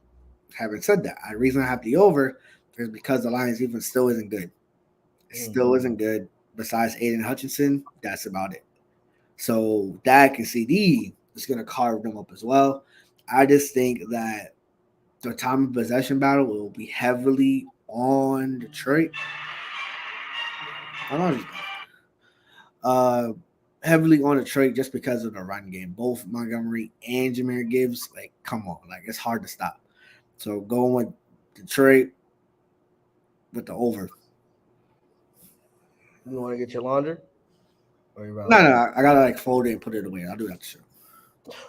having said that, the reason I have the over is because the Lions even still isn't good. It still isn't good. Besides Aiden Hutchinson, that's about it. So Dak and CD is gonna carve them up as well. I just think that the time of possession battle will be heavily on Detroit. How long is uh heavily on Detroit just because of the run game. Both Montgomery and Jameer Gibbs, like, come on, like it's hard to stop. So going with Detroit with the over. You want to get your laundry? Or No, I gotta like fold it and put it away. I'll do that shit.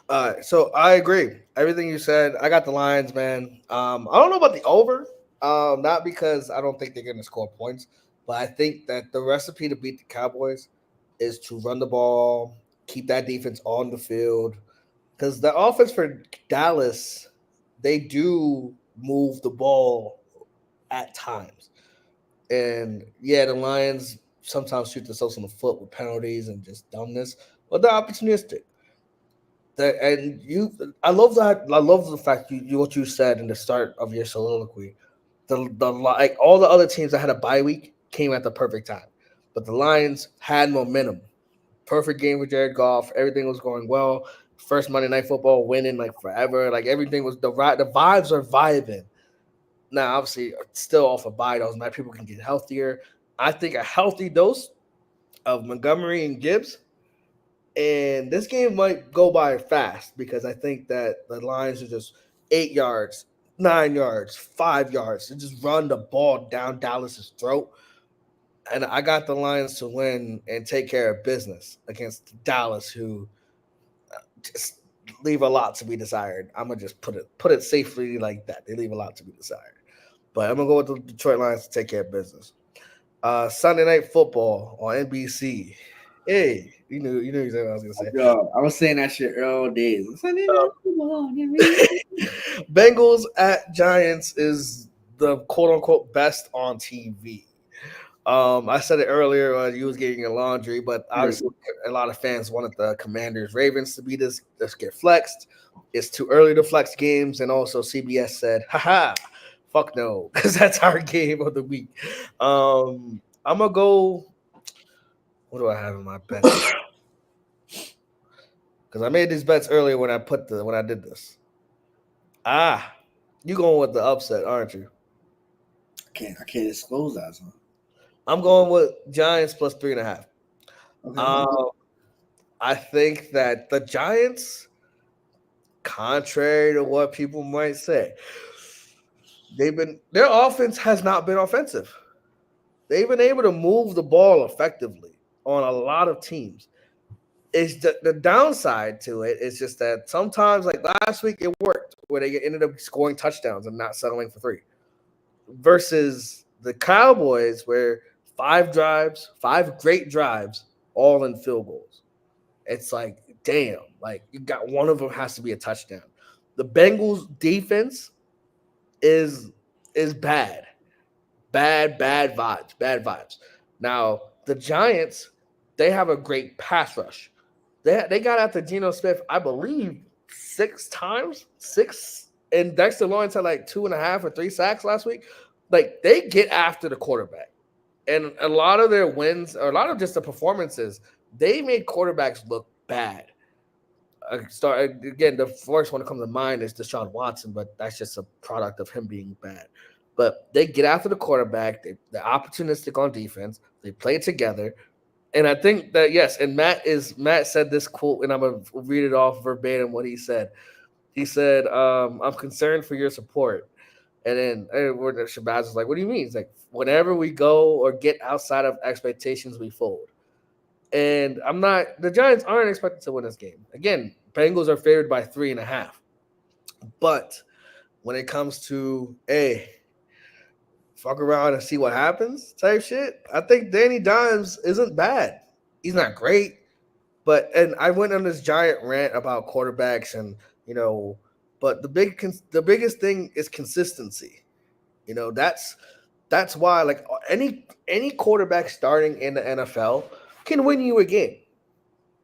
All right, so I agree. Everything you said, I got the Lions, man. I don't know about the over. Not because I don't think they're going to score points, but I think that the recipe to beat the Cowboys is to run the ball, keep that defense on the field, because the offense for Dallas, they do move the ball at times, and yeah, the Lions sometimes shoot themselves in the foot with penalties and just dumbness, but they're opportunistic. And I love that. I love the fact you what you said in the start of your soliloquy. The like all the other teams that had a bye week came at the perfect time, but the Lions had momentum. Perfect game with Jared Goff. Everything was going well. First Monday Night Football winning like forever. Like everything was the vibes are vibing. Now obviously still off a bye. Those night people can get healthier. I think a healthy dose of Montgomery and Gibbs, and this game might go by fast because I think that the Lions are just 8 yards, 9 yards, 5 yards, and just run the ball down Dallas's throat. And I got the Lions to win and take care of business against Dallas, who just leave a lot to be desired. I'm gonna just put it safely like that. They leave a lot to be desired. But I'm gonna go with the Detroit Lions to take care of business. Sunday Night Football on NBC. Hey, you knew exactly what I was gonna say. Yo, I was saying that shit all days. Bengals at Giants is the quote unquote best on TV. I said it earlier when you was getting your laundry, but obviously a lot of fans wanted the Commanders Ravens to be this get flexed. It's too early to flex games, and also CBS said, haha, fuck no, because that's our game of the week. I'm gonna go. What do I have in my bets? Because I made these bets earlier when I did this. You going with the upset, aren't you? I can't disclose that. So. I'm going with Giants plus 3.5. Okay. I think that the Giants, contrary to what people might say, their offense has not been offensive. They've been able to move the ball effectively on a lot of teams. It's the downside to it is just that sometimes, like last week, it worked where they ended up scoring touchdowns and not settling for 3. Versus the Cowboys, where 5 great drives, all in field goals. It's like, damn, like you got one of them has to be a touchdown. The Bengals defense is bad. Bad vibes. Now, the Giants, they have a great pass rush. They got after Geno Smith, I believe, 6 times. 6, and Dexter Lawrence had like 2.5 or 3 sacks last week. Like, they get after the quarterback. And a lot of their wins, or a lot of just the performances, they made quarterbacks look bad. Again, the first one to come to mind is Deshaun Watson, but that's just a product of him being bad. But they get after the quarterback. They're opportunistic on defense. They play together. And I think that, yes, and Matt said this quote, and I'm going to read it off verbatim what he said. He said, I'm concerned for your support. And then Shabazz was like, what do you mean? It's like, whenever we go or get outside of expectations, we fold. And the Giants aren't expected to win this game. Again, Bengals are favored by 3.5. But when it comes to, fuck around and see what happens type shit, I think Danny Dimes isn't bad. He's not great. And I went on this giant rant about quarterbacks and, but the biggest thing is consistency. That's why, like, any quarterback starting in the NFL can win you a game.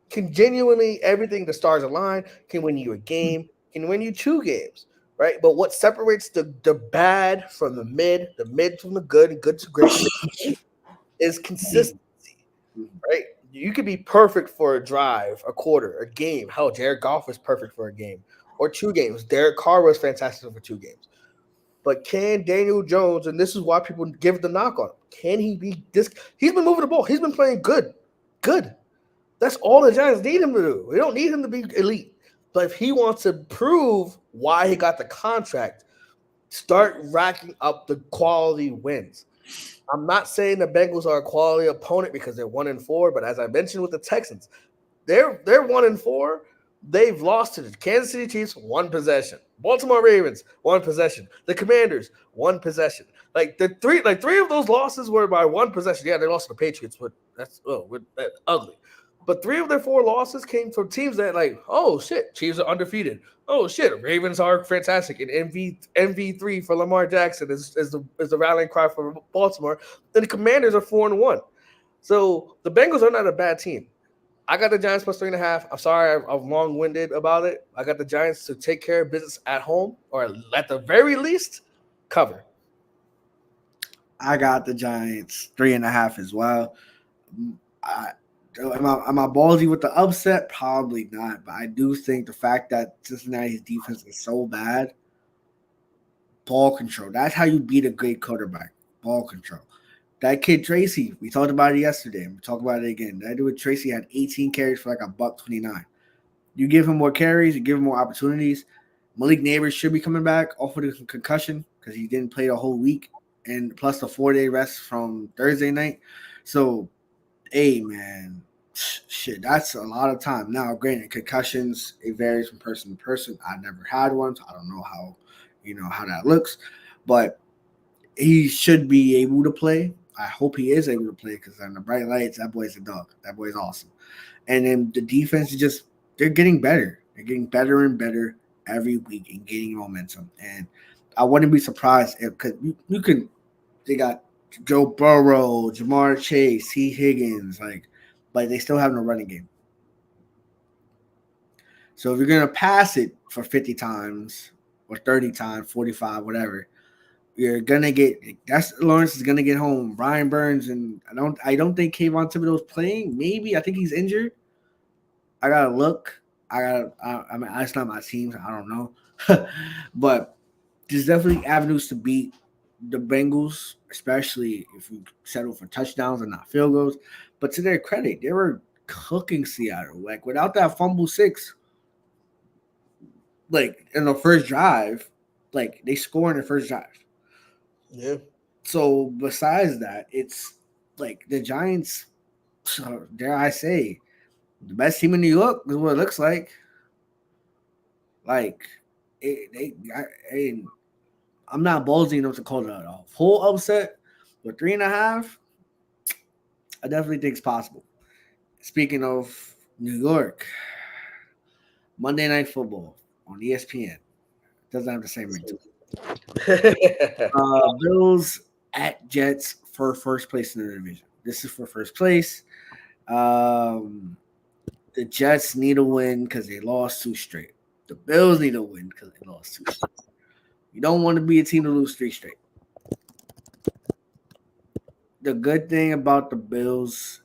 Can genuinely, everything the stars align, can win you a game, can win you 2 games, right? But what separates the bad from the mid from the good, and good to great is consistency, right? You could be perfect for a drive, a quarter, a game. Hell, Jared Goff was perfect for a game or 2 games. Derek Carr was fantastic for 2 games. But can Daniel Jones, and this is why people give the knock on him, can he be this? He's been moving the ball. He's been playing good. That's all the Giants need him to do. They don't need him to be elite. But if he wants to prove why he got the contract, start racking up the quality wins. I'm not saying the Bengals are a quality opponent because they're 1-4, but as I mentioned with the Texans, they're 1-4. They've lost to the Kansas City Chiefs 1 possession, Baltimore Ravens 1 possession, the Commanders 1 possession. Like three of those losses were by 1 possession. Yeah, they lost to the Patriots, but that's ugly. But 3 of their 4 losses came from teams that, like, oh shit, Chiefs are undefeated. Oh shit, Ravens are fantastic. And MV3 for Lamar Jackson is the rallying cry for Baltimore. And the Commanders are 4-1. So the Bengals are not a bad team. I got the Giants plus 3.5. I'm sorry I'm long-winded about it. I got the Giants to take care of business at home, or at the very least, cover. I got the Giants 3.5 as well. Am I ballsy with the upset? Probably not. But I do think the fact that Cincinnati's defense is so bad, ball control. That's how you beat a great quarterback. Ball control. That kid Tracy, we talked about it yesterday. We talk about it again. That dude Tracy had 18 carries for like $129. You give him more carries, you give him more opportunities. Malik Neighbors should be coming back off of the concussion because he didn't play the whole week, and plus the 4-day rest from Thursday night. So, hey man, shit, that's a lot of time. Now, granted, concussions, it varies from person to person. I never had one, so I don't know how, how that looks. But he should be able to play. I hope he is able to play because on the bright lights, that boy's a dog. That boy's awesome. And then the defense is just, they're getting better. They're getting better and better every week and gaining momentum. And I wouldn't be surprised if, because they got Joe Burrow, Jamar Chase, T. Higgins, but they still have no running game. So if you're going to pass it for 50 times or 30 times, 45, whatever, you're gonna get Lawrence is gonna get home. Brian Burns and I don't think Kayvon Thibodeau's playing. Maybe I think he's injured. I gotta look. I mean, it's not my team. I don't know, but there's definitely avenues to beat the Bengals, especially if you settle for touchdowns and not field goals. But to their credit, they were cooking Seattle. Like without that fumble six, like in the first drive, like they score in the first drive. Yeah. So besides that, it's like the Giants, dare I say, the best team in New York is what it looks like. Like, I'm not ballsy enough to call it a full upset, but 3.5, I definitely think it's possible. Speaking of New York, Monday Night Football on ESPN doesn't have the same ring to it. Bills at Jets for first place in the division. This is for first place. The Jets need a win because they lost 2 straight. The Bills need a win because they lost 2 straight. You don't want to be a team to lose 3 straight. The good thing about the Bills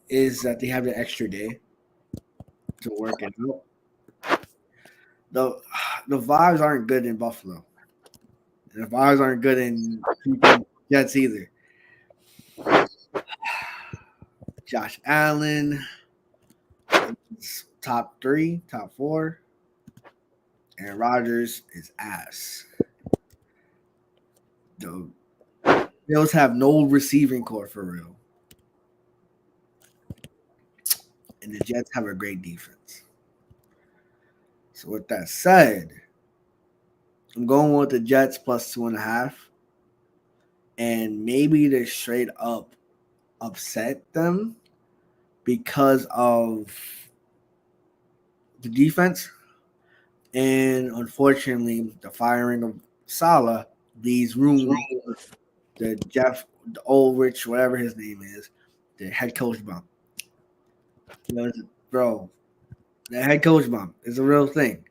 is that they have the extra day to work it out. The vibes aren't good in Buffalo. And the vibes aren't good in Jets either. Josh Allen is top 3, top 4. And Rodgers is ass. The Bills have no receiving core for real. And the Jets have a great defense. So with that said, I'm going with the Jets plus 2.5. And maybe to straight up upset them because of the defense. And unfortunately, the firing of Saleh leaves room the Ulrich, whatever his name is, the head coach bump. Bro, the head coach bump is a real thing.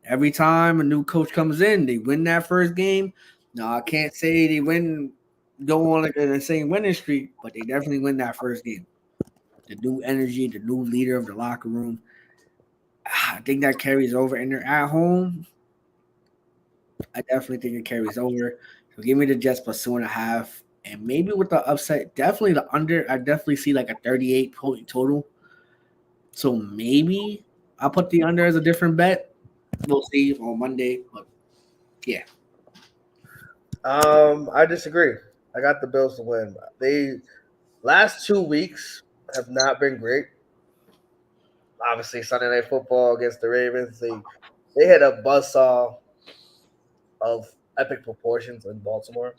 Every time a new coach comes in, they win that first game. No, I can't say they go on like an insane winning streak, but they definitely win that first game. The new energy, the new leader of the locker room. I think that carries over, and they're at home. I definitely think it carries over. So give me the Jets plus 2.5. And maybe with the upset, definitely the under. I definitely see like a 38-point total. So maybe I'll put the under as a different bet. We'll see on Monday. But yeah. I disagree. I got the Bills to win. They last 2 weeks have not been great. Obviously, Sunday Night Football against the Ravens, they had a buzzsaw of epic proportions in Baltimore,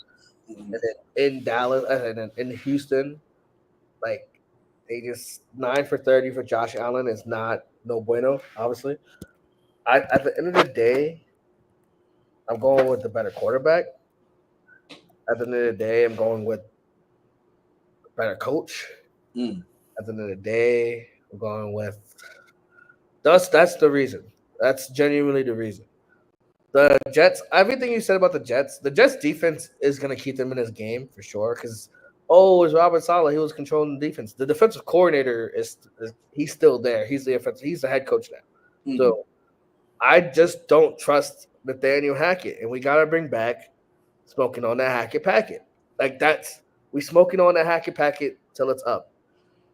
and then in Dallas, and then in Houston, like they just 9 for 30 for Josh Allen is not no bueno. Obviously, at the end of the day, I'm going with the better quarterback. At the end of the day, I'm going with a better coach. At the end of the day, I'm going with that's the reason. That's genuinely the reason. The Jets, everything you said about the Jets defense is going to keep them in this game for sure. Because it's Robert Saleh. He was controlling the defense. The defensive coordinator is he's still there. He's the head coach now. So I just don't trust Nathaniel Hackett, and we got to bring back smoking on that Hackett packet. Like we smoking on that Hackett packet till it's up.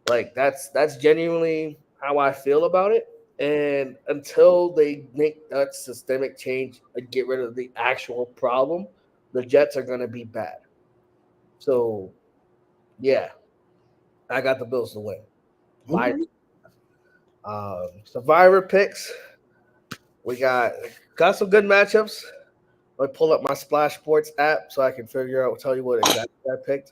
Like that's genuinely how I feel about it. And until they make that systemic change and get rid of the actual problem, the Jets are going to be bad. So, yeah. I got the Bills to win. Okay. Survivor picks. We got some good matchups. Let me pull up my Splash Sports app so I can tell you what exactly I picked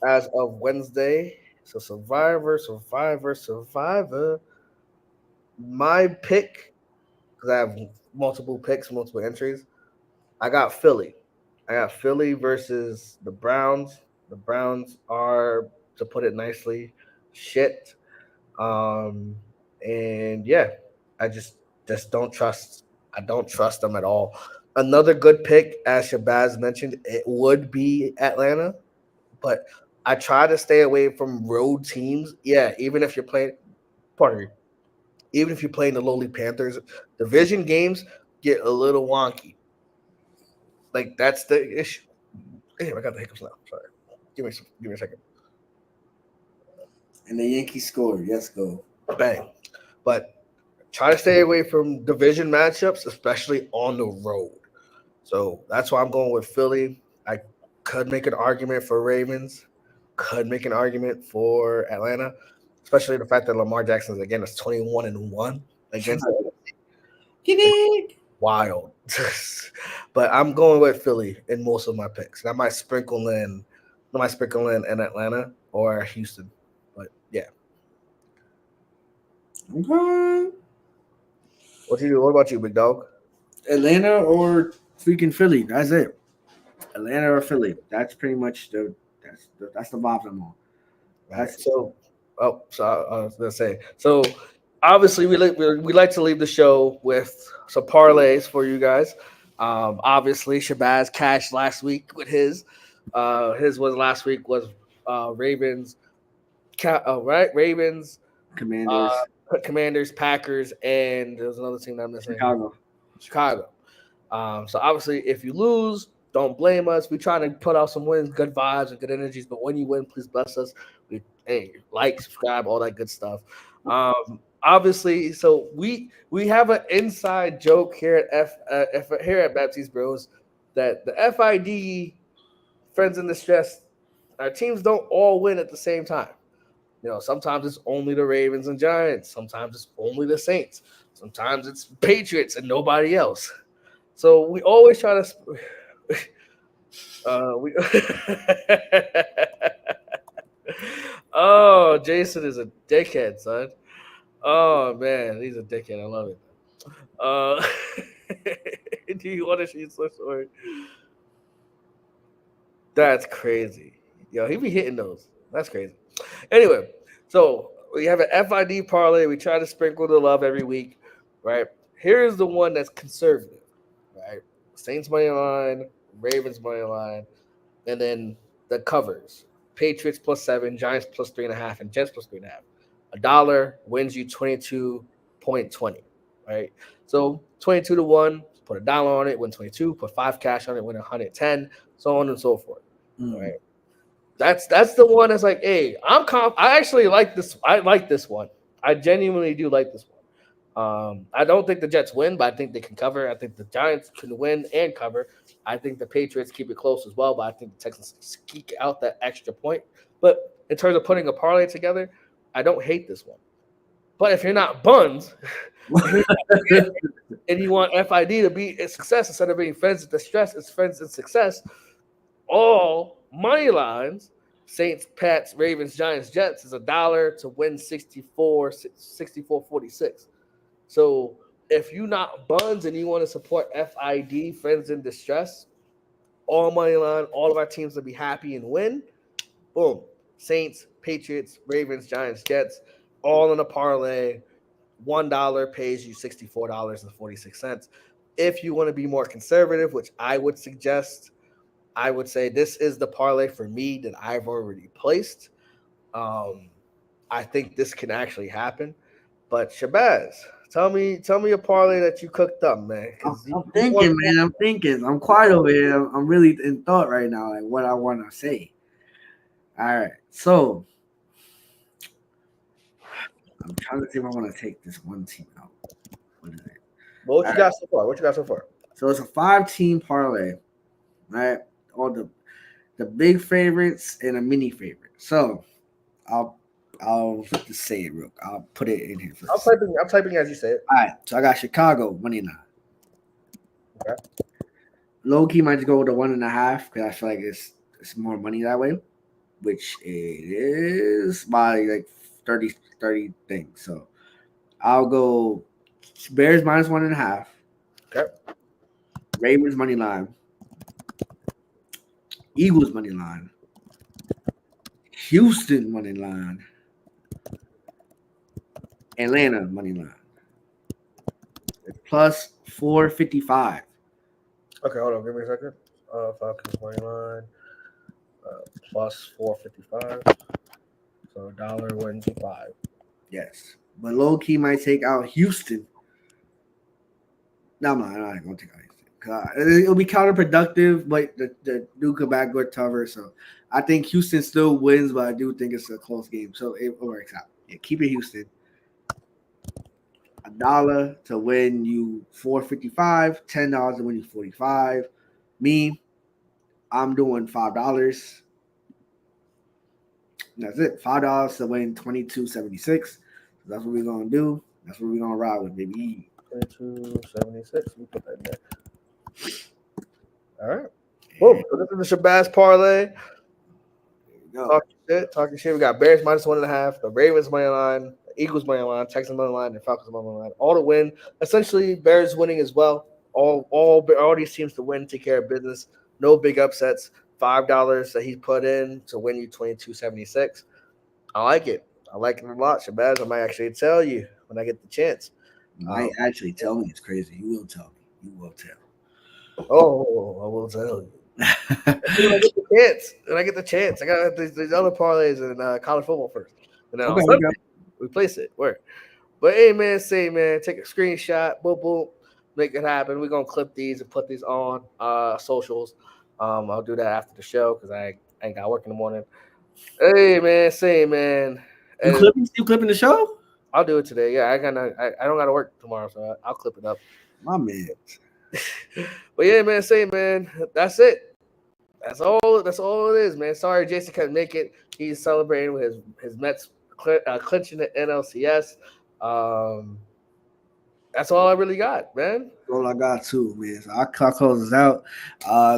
as of Wednesday. So Survivor. My pick, because I have multiple picks, multiple entries. I got Philly. I got Philly versus the Browns. The Browns are, to put it nicely, shit. Um, and yeah, I just don't trust. I don't trust them at all. Another good pick, as Shabazz mentioned, it would be Atlanta, but I try to stay away from road teams. Yeah, even if you're playing, pardon me, even if you're playing the lowly Panthers, division games get a little wonky. Like that's the issue. Damn, I got the hiccups now. Sorry. Give me a second. And the Yankees scored. Yes, go. Bang. But try to stay away from division matchups, especially on the road. So that's why I'm going with Philly. I could make an argument for Ravens, could make an argument for Atlanta, especially the fact that Lamar Jackson again is 21-1 against Get it. wild. But I'm going with Philly in most of my picks. I might sprinkle in in Atlanta or Houston. But yeah. Okay. What you do? What about you, big dog? Atlanta or freaking Philly. That's it. Atlanta or Philly. That's pretty much that's the vibe I'm on. All right. That's So I was gonna say. So obviously, we like to leave the show with some parlays for you guys. Obviously, Shabazz cashed last week with his. His was last week was Ravens. Right, Ravens, Commanders, Commanders, Packers, and there was another team that I'm missing. Chicago. Chicago. So obviously, if you lose, don't blame us. We try to put out some wins, good vibes, and good energies. But when you win, please bless us. Hey, like, subscribe, all that good stuff. Obviously, so we have an inside joke here at here at Baptiste Bros that the FID friends in distress, our teams don't all win at the same time. You know, sometimes it's only the Ravens and Giants. Sometimes it's only the Saints. Sometimes it's Patriots and nobody else. So we always try to. We. Oh, Jason is a dickhead, son. Oh man, he's a dickhead. I love it. Do you want to see some story? That's crazy. Yo, he be hitting those. That's crazy. Anyway, so we have an FID parlay. We try to sprinkle the love every week, right? Here's the one that's conservative, right? Saints money line, Ravens money line, and then the covers: Patriots +7, Giants +3.5, and Jets +3.5. $1 wins you 22.20, right? So 22-1, put $1 on it, win 22. Put 5 cash on it, win 110, so on and so forth. Right. That's the one that's like, hey, I actually like this. I like this one. I genuinely do like this one. I don't think the Jets win, but I think they can cover. I think the Giants can win and cover. I think the Patriots keep it close as well, but I think the Texans squeak out that extra point. But in terms of putting a parlay together, I don't hate this one. But if you're not buns and you want FID to be a success instead of being friends with distress, it's friends and success. All money lines, Saints, Pats, Ravens, Giants, Jets is $1 to win 64.46. So if you not buns and you want to support FID, friends in distress, all money line, all of our teams will be happy and win. Boom. Saints, Patriots, Ravens, Giants, Jets, all in a parlay. $1 pays you $64.46. If you want to be more conservative, which I would suggest, I would say this is the parlay for me that I've already placed. I think this can actually happen. But Shabazz, tell me a parlay that you cooked up, man. I'm thinking, man. I'm thinking. I'm quiet over here. I'm really in thought right now, like what I want to say. All right, so I'm trying to see if I want to take this one team out. What is it? What you got so far? What you got so far? So it's a 5-team parlay, right? All the big favorites and a mini favorite. So I'll I'll just say it real. I'll put it in here first. I'm typing as you say it. All right, so I got Chicago money line. Okay. Low key might just go with the 1.5 because I feel like it's more money that way, which it is by like 30 things. So I'll go Bears minus 1.5. Okay. Ravens money line. Eagles money line. Houston money line. Atlanta money line. It's plus 455. Okay, hold on. Give me a second. Falcons money line plus 455. So $1.05. Yes. But low key might take out Houston. No, I'm not going to take out Houston. It'll be counterproductive, but the Duke come back good cover. So I think Houston still wins, but I do think it's a close game. So it works out. Yeah, keep it Houston. $1 to win you 455, $10 to win you 45. Me, I'm doing $5. That's it. $5 to win 22.76. So that's what we're gonna do. That's what we're gonna ride with, baby. 22.76. We put that in there. All right. Boom. So this is the Shabazz parlay. Talking shit. We got Bears minus 1.5, the Ravens money line, the Eagles money line, Texans money line, and Falcons money line. All to win. Essentially, Bears winning as well. All these teams to win, take care of business. No big upsets. $5 that he put in to win you 22.76. I like it. I like it a lot, Shabazz. I might actually tell you when I get the chance. You might actually tell me it's crazy. You will tell me. You will tell. Oh, I will tell you. When I get the chance, I got these other parlays in college football first, and then on Sunday, we place it. Where? But hey, man, take a screenshot, boom, boom, make it happen. We're gonna clip these and put these on socials. I'll do that after the show because I ain't got work in the morning. Hey, man, You clipping the show? I'll do it today. Yeah, I don't gotta work tomorrow, so I'll clip it up. My man. But yeah, man, that's it. That's all it is, man. Sorry, Jason couldn't make it. He's celebrating with his Mets clinching the NLCS. That's all I really got, man. All I got too, man. So I'll close this out.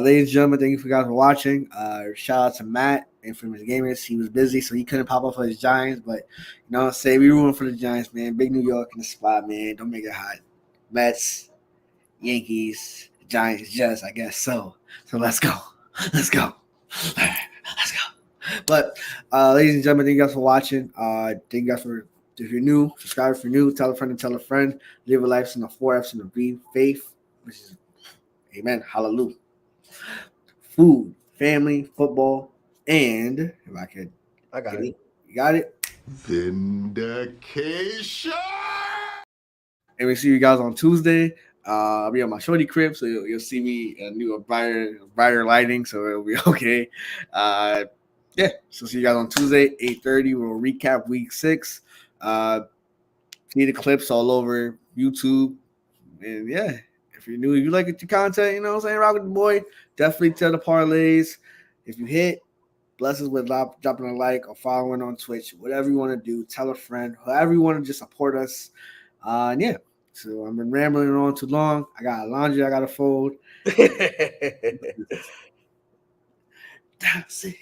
Ladies and gentlemen, thank you for guys for watching. Shout out to Matt and from his gamers. He was busy, so he couldn't pop up for his Giants. But you know what I'm saying? We rooting for the Giants, man. Big New York in the spot, man. Don't make it hot. Mets, Yankees, Giants, Jets, I guess. So let's go. Let's go. Let's go. But ladies and gentlemen, thank you guys for watching. Thank you guys for, if you're new, subscribe if you're new, tell a friend and tell a friend. Live a life in the 4 F's and the V. Faith, which is amen, hallelujah. Food, family, football, and if I could, I got it. You got it? Vindication. And we see you guys on Tuesday. I'll be on my shorty crib, so you'll see me a brighter lighting, so it'll be okay. Yeah, so see you guys on Tuesday, 8:30. We'll recap week 6. See the clips all over YouTube. And yeah, if you're new, if you like the content, you know what I'm saying, rock with the boy. Definitely tell the parlays. If you hit, bless us with dropping a like or following on Twitch, whatever you want to do. Tell a friend, however you want to just support us. And yeah. So I've been rambling on too long. I got laundry I got to fold. That's 6.